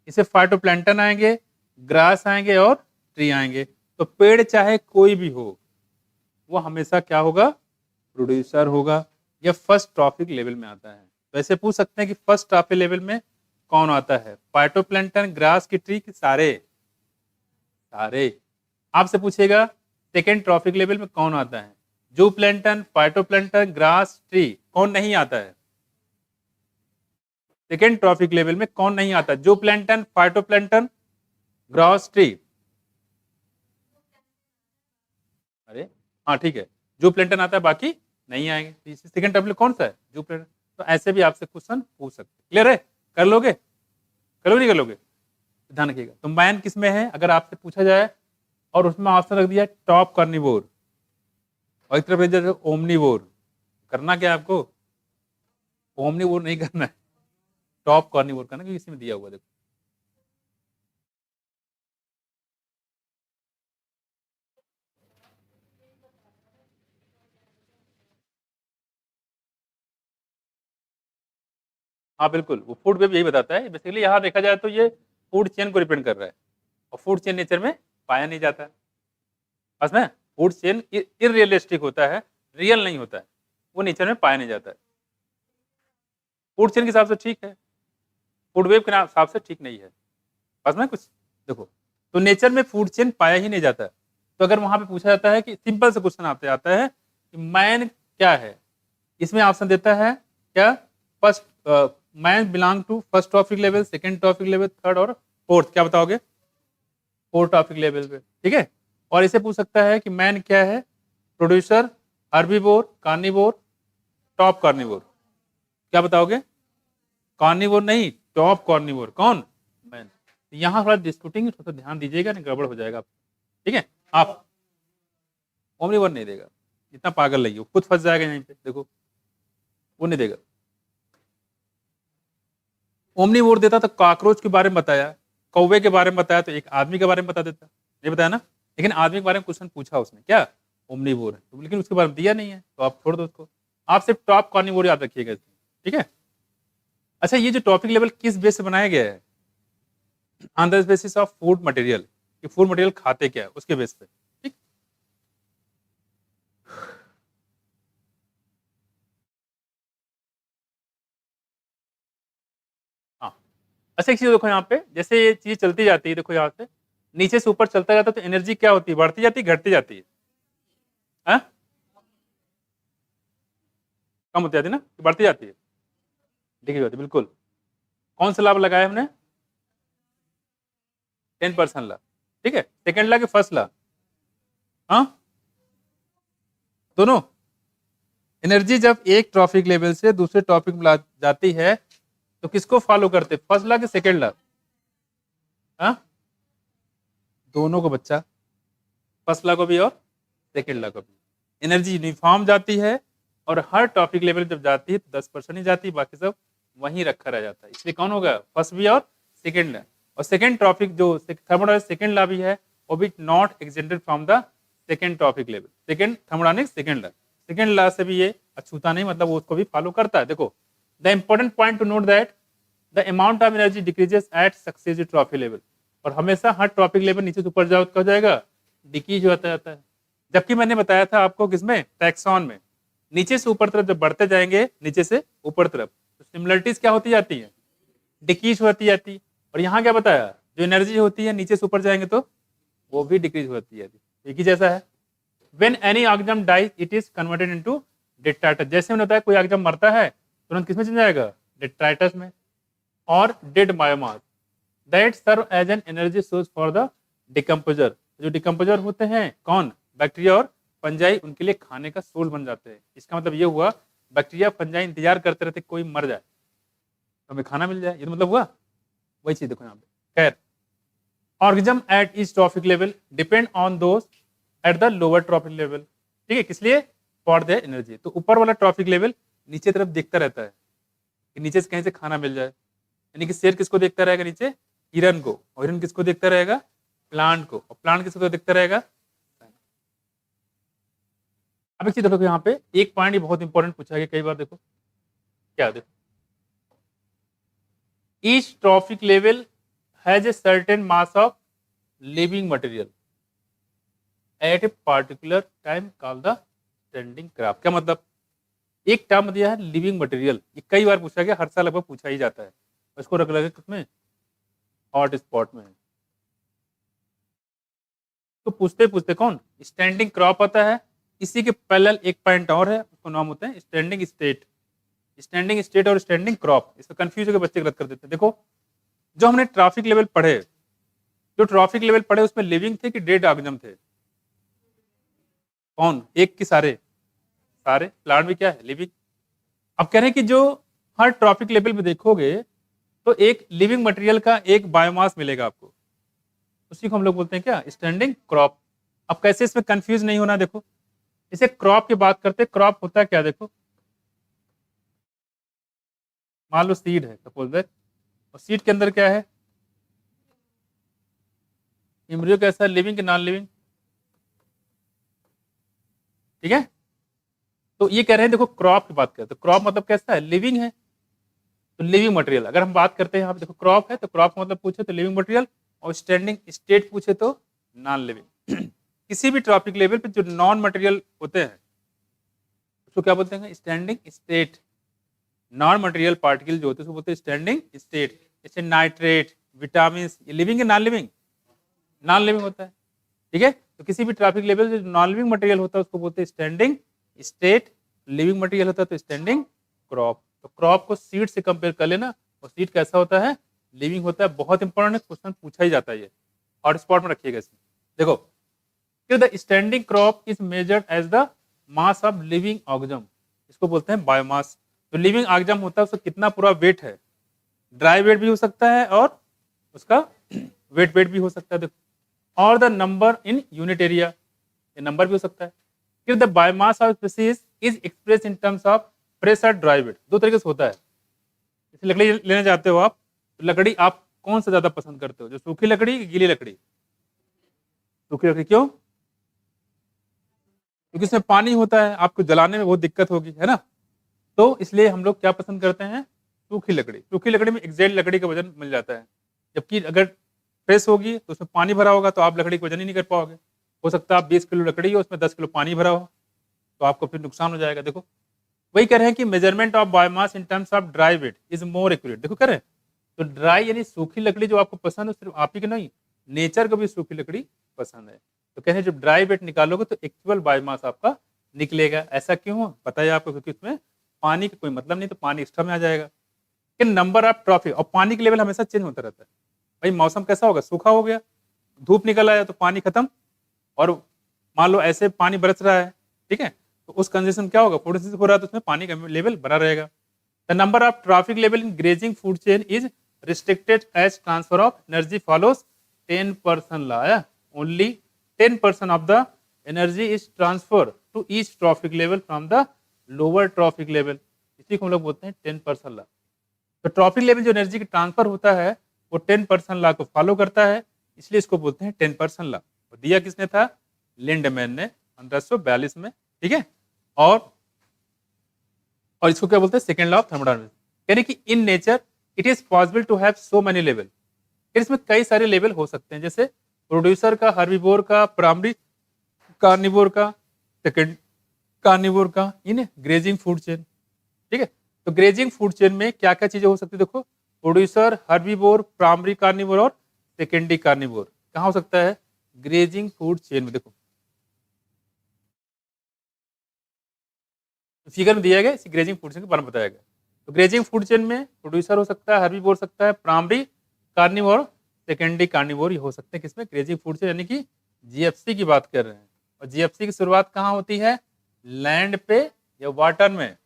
इसे फाइटोप्लैंटन आएंगे, ग्रास आएंगे और ट्री आएंगे। तो पेड़ चाहे कोई भी हो, वो हमेशा क्या होगा? प्रोड्यूसर होगा। यह फर्स्ट ट्रॉफिक लेवल में आता है। वैसे पूछ सकते हैं कि फर्स्ट ट्रॉफिक लेवल में कौन आता है? फाइटोप्लैंटन, ग्रास की ट्री की सारे? सारे। आपसे पूछेगा सेकेंड ट्रॉफिक लेवल में कौन आता है? जू प्लैंटन, फाइटोप्लैंटन, ग्रास, ट्री। कौन नहीं आता है सेकेंड ट्रॉफिक लेवल में? कौन नहीं आता? जू प्लैंटन, फाइटोप्लैंटन, ग्रास, ट्री। अरे हाँ ठीक है, जू प्लैंटन आता है, बाकी नहीं आएंगे। सेकेंड ट्रॉफिक कौन सा है? जू प्लैंटन। तो ऐसे भी आपसे क्वेश्चन पूछ सकते। क्लियर है? कर लोगे? करोगे नहीं कर लोगे? ध्यान रखिएगा। तो मैन किस में है अगर आपसे पूछा जाए, और उसमें ऑप्शन रख दिया टॉप कार्निवोर, और एक तरफ जैसे ओमनीवोर। करना क्या है आपको? ओमनीवोर नहीं करना है, टॉप कार्निवोर करना, क्योंकि इसमें दिया हुआ देखो। हाँ बिल्कुल, वो फूड वेब यही बताता है। बेसिकली यहाँ देखा जाए तो ये फूड चेन को रिप्रेजेंट कर रहा है, और फूड चेन नेचर में पाया नहीं जाता है। बस में फूड चेन इरियलिस्टिक होता है, रियल नहीं होता है, वो नेचर में पाया नहीं जाता है। फूड चेन के हिसाब से ठीक है, फूड वेब के हिसाब से ठीक नहीं है। बस में कुछ देखो, तो नेचर में फूड चेन पाया ही नहीं जाता है। तो अगर वहां पे पूछा जाता है कि सिंपल से क्वेश्चन आता है कि मैन क्या है, इसमें ऑप्शन देता है क्या? First man belong to first trophic level, second trophic level, third और फोर्थ। क्या बताओगे? फोर्थ ट्रॉफिक लेवल पे। ठीक है? और इसे पूछ सकता है कि मैन क्या है? Producer, herbivore, carnivore, top carnivore. क्या बताओगे? कार्निवोर नहीं, टॉप कार्निवोर। कौन? मैन। यहाँ थोड़ा डिस्प्यूटिंग, थोड़ा ध्यान दीजिएगा, नहीं गड़बड़ हो जाएगा। ठीक है? आप ओमनीवोर नहीं देगा, इतना पागल नहीं हो, खुद फंस जाएगा यहीं पे। देखो वो नहीं देगा। ओमनीवोर देता तो कॉकरोच के बारे में बताया, कौवे के बारे में बताया, तो एक आदमी के बारे में बता देता। नहीं बताया ना? लेकिन आदमी के बारे में क्वेश्चन पूछा उसने, क्या ओमनीवोर है, तो लेकिन उसके बारे में दिया नहीं है, तो आप छोड़ दो उसको। आप सिर्फ टॉप कार्निवोर याद रखिएगा इसमें, ठीक है। अच्छा, ये जो टॉपिक लेवल किस बेस से बनाया गया है? On the basis of food material, कि फूड मटेरियल खाते क्या है उसके बेस पे, ठीक। हाँ, अच्छा एक चीज देखो यहाँ पे, जैसे ये चीज चलती जाती है, देखो यहाँ से नीचे से ऊपर चलता जाता है, तो एनर्जी क्या होती है? बढ़ती जाती है, घटती जाती है? हाँ? कम होती जाती है ना, कि बढ़ती जाती है? डिग्री होती है, बिल्कुल। कौन सा लाभ लगाया हमने? 10% ला, ठीक है। सेकेंड ला कि फर्स्ट ला? हाँ, दोनों। एनर्जी जब एक ट्रॉफिक लेवल से दूसरे टॉपिक में जाती है तो किसको फॉलो करते? फर्स्ट ला कि सेकेंड ला? हाँ, दोनों को बच्चा, फर्स्ट ला को भी और सेकेंड ला को भी। एनर्जी यूनिफॉर्म जाती है और हर टॉपिक लेवल जब जाती है तो 10% ही जाती है, बाकी सब वहीं रखा रह जाता है। इसलिए कौन होगा? फर्स्ट भी और सेकेंड ला। और सेकेंड टॉपिक जो थर्मोडायनेमिक्स सेकेंड ला भी है, वो भी not extended from the second topic level. Second thermodynamics second La, second ला से भी ये अछूता नहीं, मतलब वो उसको भी फॉलो करता है। देखो, the important point to note that the amount of energy decreases at successive trophic level. और हमेशा हर टॉपिक लेवल नीचे से ऊपर जाओ तो हो जाएगा, डिक्रीज होता जाता है। जबकि मैंने बताया था आपको किसमें? टैक्सॉन में, नीचे से ऊपर तरफ जब बढ़ते जाएंगे, नीचे से ऊपर तरफ, तो सिमिलरिटीज क्या होती जाती है? डिक्रीज होती जाती। और यहाँ क्या बताया? जो एनर्जी होती है नीचे से ऊपर जाएंगे तो वो भी डिक्रीज होती है, एक ही जैसा है। When any organism dies, it is converted into detritus। जैसे मैंने बताया, कोई ऑर्गेनिज्म मरता है तुरंत किसमें चल जाएगा? detritus में। और dead biomass that serve as an energy source for the decomposer। जो डिकम्पोजर होते हैं कौन? बैक्टीरिया और फंजाई, उनके लिए खाने का सोर्स बन जाते हैं। इसका मतलब ये हुआ, बैक्टीरिया फंजाई इंतजार करते रहते कोई मर जाए तो हमें खाना मिल जाए, ये तो मतलब हुआ। वही चीज देखो यहाँ पे। खैर, organism at each trophic level depend on those at the lower trophic level, ठीक है। किस लिए? For their energy. तो ऊपर वाला ट्रॉफिक लेवल नीचे तरफ देखता रहता है कि नीचे से कहीं से खाना मिल जाए। यानी कि शेर किसको देखता रहेगा? नीचे हिरन को। और हिरन किसको देखता रहेगा? प्लांट को। और प्लांट किसको देखता रहेगा? अब एक चीज देखो यहाँ पे, एक पॉइंट ये बहुत इंपॉर्टेंट पूछा गया कई बार। देखो क्या, देखो, each trophic level has a certain mass of living material at a particular time called the standing crop. क्या मतलब? एक टर्म दिया है लिविंग मटेरियल, ये कई बार पूछा गया, हर साल लगभग पूछा ही जाता है। इसको रख लगे किसमें? हॉट स्पॉट में। तो पूछते पूछते कौन? स्टैंडिंग क्रॉप आता है। इसी के पैरेलल एक पॉइंट और है, उसको नाम होता है स्टैंडिंग स्टेट। स्टैंडिंग स्टेट और स्टैंडिंग क्रॉप, इसमें कंफ्यूज होकर बच्चे गलत कर देते हैं। देखो, जो हमने ट्रॉफिक लेवल पढ़े, जो ट्रॉफिक लेवल पढ़े उसमें लिविंग थे कि डेड ऑर्गेनिज्म थे? कौन? एक की सारे? सारे। प्लांट भी क्या है? लिविंग। अब कह रहे हैं कि जो हर ट्रॉफिक लेवल में देखोगे तो एक लिविंग मटेरियल का एक बायोमास मिलेगा आपको, उसी को हम लोग बोलते हैं क्या? Standing crop. अब कैसे इसमें कंफ्यूज नहीं होना, देखो इसे क्रॉप की बात करते हैं। क्रॉप होता है क्या? देखो, मान लो सीड है सपोज दैट, और सीड के अंदर क्या है? एम्ब्रियो कैसा? लिविंग कि नॉन लिविंग? ठीक है। तो ये कह रहे हैं, देखो क्रॉप की बात करते हैं, तो क्रॉप मतलब कैसा है? लिविंग है। तो लिविंग मटेरियल अगर हम बात करते हैं, यहाँ पे देखो क्रॉप है, तो क्रॉप का मतलब पूछे तो लिविंग मटेरियल, और स्टैंडिंग स्टेट पूछे तो नॉन लिविंग। किसी भी ट्रॉपिक लेवल पे जो नॉन मटेरियल होते हैं उसको क्या बोलते हैं? Standing state. Non material particle जो होते हैं उसको बोलते हैं स्टैंडिंग स्टेट। जैसे नाइट्रेट, विटामिन, ये लिविंग है नॉन लिविंग? नॉन लिविंग होता है, ठीक है। तो किसी भी ट्रॉपिक लेवल जो नॉन लिविंग मटेरियल होता है उसको बोलते हैं स्टैंडिंग स्टेट। लिविंग मटेरियल होता है तो स्टैंडिंग क्रॉप। तो क्रॉप को सीड से कंपेयर कर लेना, और सीड कैसा होता है? लिविंग होता है। बहुत इंपॉर्टेंट क्वेश्चन पूछा ही जाता है, ये हॉट स्पॉट में रखिएगा इसमें। देखो, the standing crop is measured as the mass of living organism, इसको बोलते हैं बायोमास। तो लिविंग ऑर्गेनिज्म होता है, उसका कितना पूरा वेट है? ड्राई वेट भी हो सकता है और उसका वेट भी हो सकता है। देखो, और the number in unit area, ये नंबर भी हो सकता है। फिर the biomass of species is express in terms of pressure dry weight. दो तरीके से होता है। जैसे लकड़ी लेने जाते हो आप, तो लकड़ी आप कौन सा ज्यादा पसंद करते हो? जो सूखी लकड़ी कि गीली लकड़ी? सूखी लकड़ी। क्यों? क्योंकि इसमें पानी होता है, आपको जलाने में बहुत दिक्कत होगी, है ना। तो इसलिए हम लोग क्या पसंद करते हैं, सूखी लकड़ी। सूखी लकड़ी में एग्जैक्ट लकड़ी का वजन मिल जाता है, जबकि अगर फ्रेश होगी तो उसमें पानी भरा होगा तो आप लकड़ी का वजन ही नहीं कर पाओगे। हो सकता है आप 20 किलो लकड़ी हो, उसमें 10 किलो पानी भरा हो, तो आपको फिर नुकसान हो जाएगा। देखो वही कह रहे हैं कि measurement of biomass in terms of dry weight is more accurate. देखो कह रहे हैं, तो ड्राई यानी सूखी लकड़ी जो आपको पसंद है, सिर्फ आप ही की नहीं, नेचर को भी सूखी लकड़ी पसंद है। तो कह रहे हैं जब ड्राई वेट निकालोगे तो एक्चुअल बायोमास आपका निकलेगा। ऐसा क्यों पता है आपको, क्योंकि उसमें पानी का कोई मतलब नहीं, तो पानी एक्स्ट्रा में आ जाएगा। कि नंबर ऑफ ट्रॉफिक, और पानी का लेवल हमेशा चेंज होता रहता है। भाई मौसम कैसा होगा, सूखा हो गया, धूप निकल आया तो पानी खत्म, और मान लो ऐसे पानी बरस रहा है, ठीक है, तो उस कंडीशन क्या होगा, फोटोसिंथेसिस हो रहा है तो उसमें पानी का लेवल बना रहेगा। The number of trophic level in grazing food chain is restricted as transfer of energy follows 10% law. Only 10% of the energy is transfer to each trophic level from the lower trophic level. इसी को हम लोग बोलते हैं 10% law. तो trophic level जो energy की transfer होता है वो 10% लॉ को फॉलो करता है, इसलिए इसको बोलते हैं 10% लॉ। दिया किसने था, लिंडमैन ने 1842 में, ठीक है। और इसको क्या बोलते हैं, सेकेंड लॉ ऑफ थर्मोडायनामिक्स। यानी कि in nature it is possible to have so many level. इसमें कई सारे लेवल हो सकते हैं, जैसे प्रोड्यूसर का, हर्बीवोर का, प्राइमरी कार्निवोर का, सेकेंड कार्निवोर का, इन ग्रेजिंग फूड चेन, ठीक है। तो ग्रेजिंग फूड चेन में क्या क्या चीजें हो सकती है, देखो प्रोड्यूसर, हर्बीवोर, प्राइमरी कार्निवोर और सेकेंडरी कार्निवोर। कहाँ हो सकता है, ग्रेजिंग फूड चेन में। देखो फिगर में दिया गया, इसी ग्रेजिंग फूड चेन के बारे में बताया गया। तो ग्रेजिंग फूड चेन में प्रोड्यूसर हो सकता है, हर्बीवोर हो सकता है, प्राइमरी कार्निवोर, सेकेंडरी कार्निवोर, ये हो सकते हैं किसमें, ग्रेजिंग फूड चेन, यानी कि जीएफसी की बात कर रहे हैं। और जीएफसी की शुरुआत कहाँ होती है, लैंड पे या वाटर में,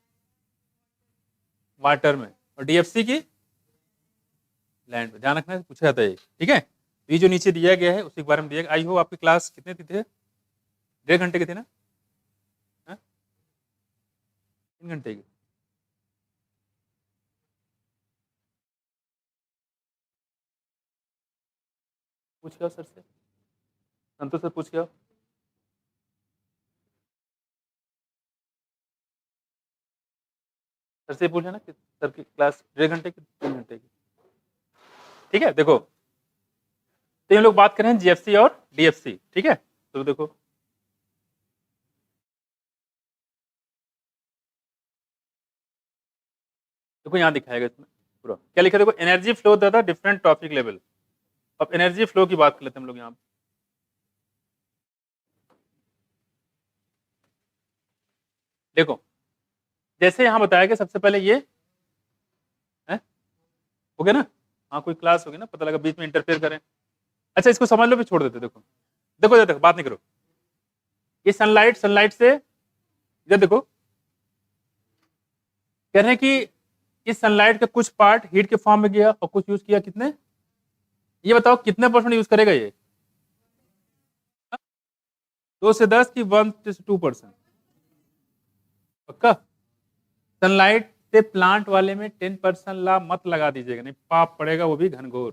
वाटर में, और डीएफसी की लैंड पे। ध्यान रखना, पूछा जाता है, ठीक है। तो ये जो नीचे दिया गया है उसी के बारे में दिया गया। आई हो आपकी क्लास कितने थे, 1.5 घंटे की थी ना, 3 घंटे की। पूछ गया सर से, संतोष से पूछ गया। सर से पूछा ना कि सर की क्लास 1.5 घंटे की, 3 घंटे की, ठीक है। देखो तो हम लोग बात करें जीएफसी और डीएफसी, ठीक है। तो देखो देखो यहाँ दिखाएगा इसमें पूरा क्या लिखा है, देखो energy flow the different trophic level. अब एनर्जी फ्लो की बात कर लेते हैं हम लोग यहाँ। देखो जैसे यहाँ बताया गया, सबसे पहले ये है, हो गया ना, हाँ कोई क्लास होगी ना, पता लगा बीच में इंटरफेयर करें। अच्छा इसको समझ लो, फिर छोड़ देते। देखो देखो देखो बात नहीं करो, ये सनलाइट, सनलाइट से इधर देखो, कह रहे हैं कि इस सनलाइट का कुछ पार्ट हीट के फॉर्म में गया और कुछ यूज किया, कितने, ये बताओ कितने परसेंट यूज करेगा ये, 2 से 10 की 1 से 2%, पक्का। सनलाइट से प्लांट वाले में 10% ला मत लगा दीजिएगा, नहीं पाप पड़ेगा, वो भी घनघोर।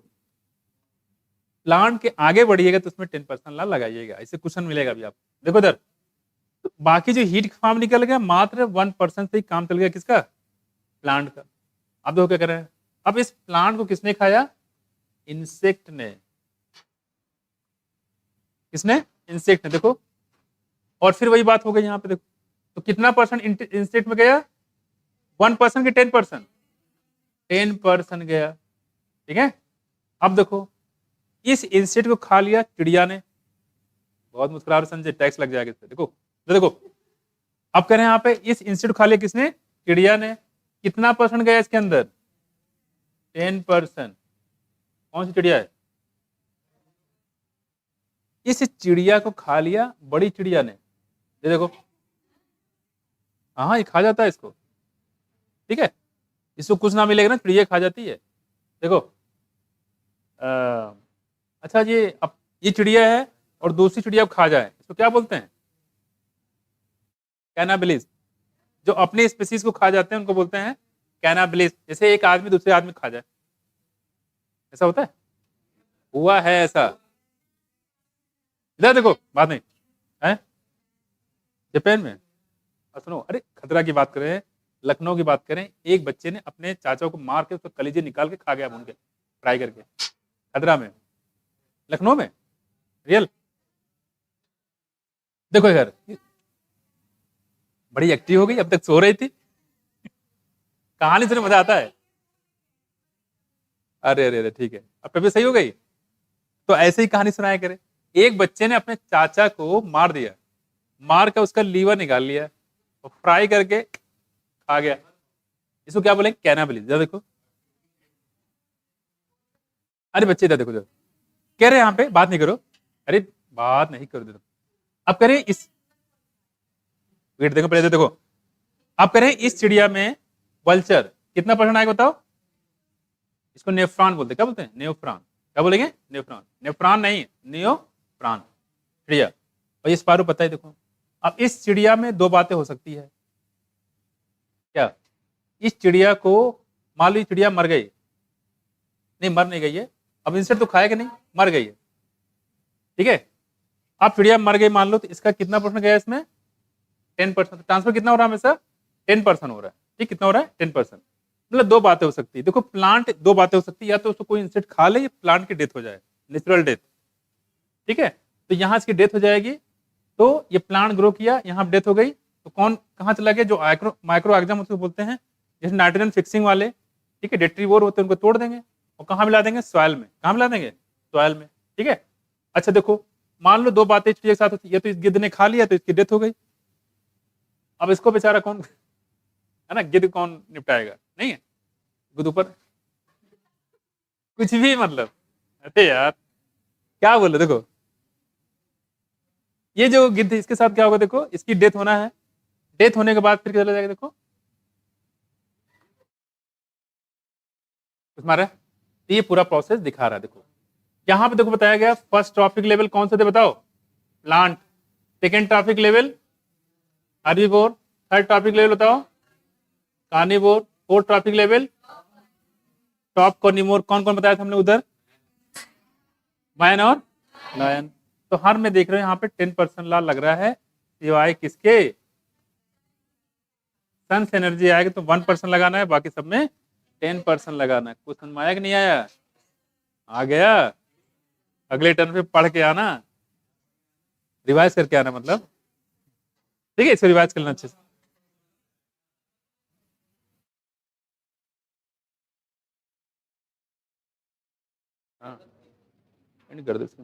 प्लांट के आगे बढ़िएगा तो उसमें 10% ला लगाइएगा, इससे क्वेश्चन मिलेगा भी आपको। देखो इधर, तो बाकी जो हीट फॉर्म निकल गया, मात्र 1% से ही काम चल गया, किसका, प्लांट का। अब देखो क्या कर रहे हैं, अब इस प्लांट को किसने खाया, इंसेक्ट ने, किसने, इंसेक्ट ने। देखो और फिर वही बात हो गई यहाँ पे, देखो तो कितना परसेंट इंसेक्ट में गया, 1% की 10%, 10% गया, ठीक है। अब देखो इस इंसेक्ट को खा लिया चिड़िया ने, बहुत मुस्कुरा रहे संजय, टैक्स लग जाएगा इस पे। देखो देखो अब कह रहे हैं यहाँ पे, इस इंसेक्ट को खा लिया किसने, चिड़िया ने। कितना परसेंट गया इसके अंदर, 10%। कौन सी चिड़िया है, इस चिड़िया को खा लिया बड़ी चिड़िया ने, ये देखो, हाँ ये खा जाता है इसको, ठीक है। इसको कुछ ना मिलेगा ना, चिड़िया खा जाती है। देखो अच्छा ये, अब ये चिड़िया है और दूसरी चिड़िया खा जाए, इसको क्या बोलते हैं, कैनाबिलिस। जो अपने स्पीसीज को खा जाते हैं उनको बोलते हैं कैनाबिलिस। जैसे एक आदमी दूसरे आदमी खा जाए, ऐसा होता है, हुआ है ऐसा। इधर देखो, बात नहीं है, जापान में, सुनो, अरे खतरा की बात कर रहे हैं, लखनऊ की बात करें, एक बच्चे ने अपने चाचा को मार के उसका कलीजे निकाल के खा गया भून के, फ्राई करके, खदरा में, लखनऊ में, रियल। देखो यार, बड़ी एक्टिव हो गई, अब तक सो रही थी, कहानी सुनने मजा आता है। अरे अरे अरे, ठीक है, अब तबीयत सही हो गई। तो ऐसे ही कहानी सुनाया करे। एक बच्चे ने अपने चाचा को मार दिया, मार कर उसका लीवर निकाल लिया और फ्राई करके खा गया। इसको क्या बोलेंगे? कैनाबलिज्म। जरा देखो, अरे बच्चे इधर देखो, देखो कह रहे यहाँ पे बात नहीं करो, अरे बात नहीं करो, देखो अब कह रहे इस, वेट देखो पहले, देखो अब कह रहे इस चिड़िया में वल्चर कितना परसेंट आएगा बताओ? इसको नेफ्रॉन बोलते, क्या बोलते हैं? नेफ्रॉन। क्या बोलेंगे? नेफ्रॉन। नेफ्रॉन नहीं, नियोफ्रॉन, चिड़िया। और ये स्पारो पता है, देखो अब इस चिड़िया में दो बातें हो सकती है। क्या? इस चिड़िया को, मान लो ये चिड़िया मर गई, नहीं मर नहीं गई है, अब इंसेक्ट तो खाएगा नहीं, मर गई है, ठीक है। अब चिड़िया मर गई मान लो, तो इसका कितना परसेंट गया इसमें? 10%। ट्रांसफर कितना हो रहा है हमेशा? 10% हो रहा है, ठीक, कितना हो रहा है? 10%। मतलब दो बातें हो सकती है, देखो प्लांट, दो बातें हो सकती है, या तो उसको कोई इंसेक्ट खा ले, या प्लांट की डेथ हो जाए, नेचुरल डेथ, ठीक है। तो यहाँ इसकी डेथ हो जाएगी, तो ये प्लांट ग्रो किया, यहाँ डेथ हो गई, तो कौन कहाँ चला गया? जो माइक्रो ऑर्गेनिज्म उसको बोलते हैं, जैसे नाइट्रोजन फिक्सिंग वाले, ठीक है, डेट्रीवोर होते हैं, उनको तोड़ देंगे और कहाँ मिला देंगे? सॉइल में। कहाँ मिला देंगे? सॉइल में, ठीक है। अच्छा देखो, मान लो दो बातें चिड़िया के साथ होती है, तो इस गिद्ध ने खा लिया तो इसकी डेथ हो गई, अब इसको बेचारा कौन, है ना, गिद्ध कौन निपटाएगा? नहीं है, गिद्ध ऊपर, कुछ भी मतलब, अरे यार क्या बोले, देखो ये जो गिद्ध है, इसके साथ क्या होगा? देखो इसकी डेथ होना है, डेथ होने के बाद फिर क्या चला जाएगा? देखो कुछ मारा है? तो ये पूरा प्रोसेस दिखा रहा है। देखो यहाँ पे देखो बताया गया, फर्स्ट ट्रॉफिक लेवल कौन से थे बताओ? Plant. Second trophic level herbivore. Third trophic level बताओ? Carnivore. Fourth trophic level top carnivore. कौन कौन बताया था हमने उधर? मैन और लायन। तो हर में देख रहे हो यहाँ पे 10% लाल लग रहा है, सिवाय किसके? सन से एनर्जी आएगा तो 1% लगाना है, बाकी सब में 10% लगाना है। कुछ समझ में आया कि नहीं आया? आ गया? अगले टर्न पे पढ़ के आना, रिवाइज करके आना, मतलब ठीक है, इसको रिवाइज करना अच्छे से। हाँ, कर दो इसको।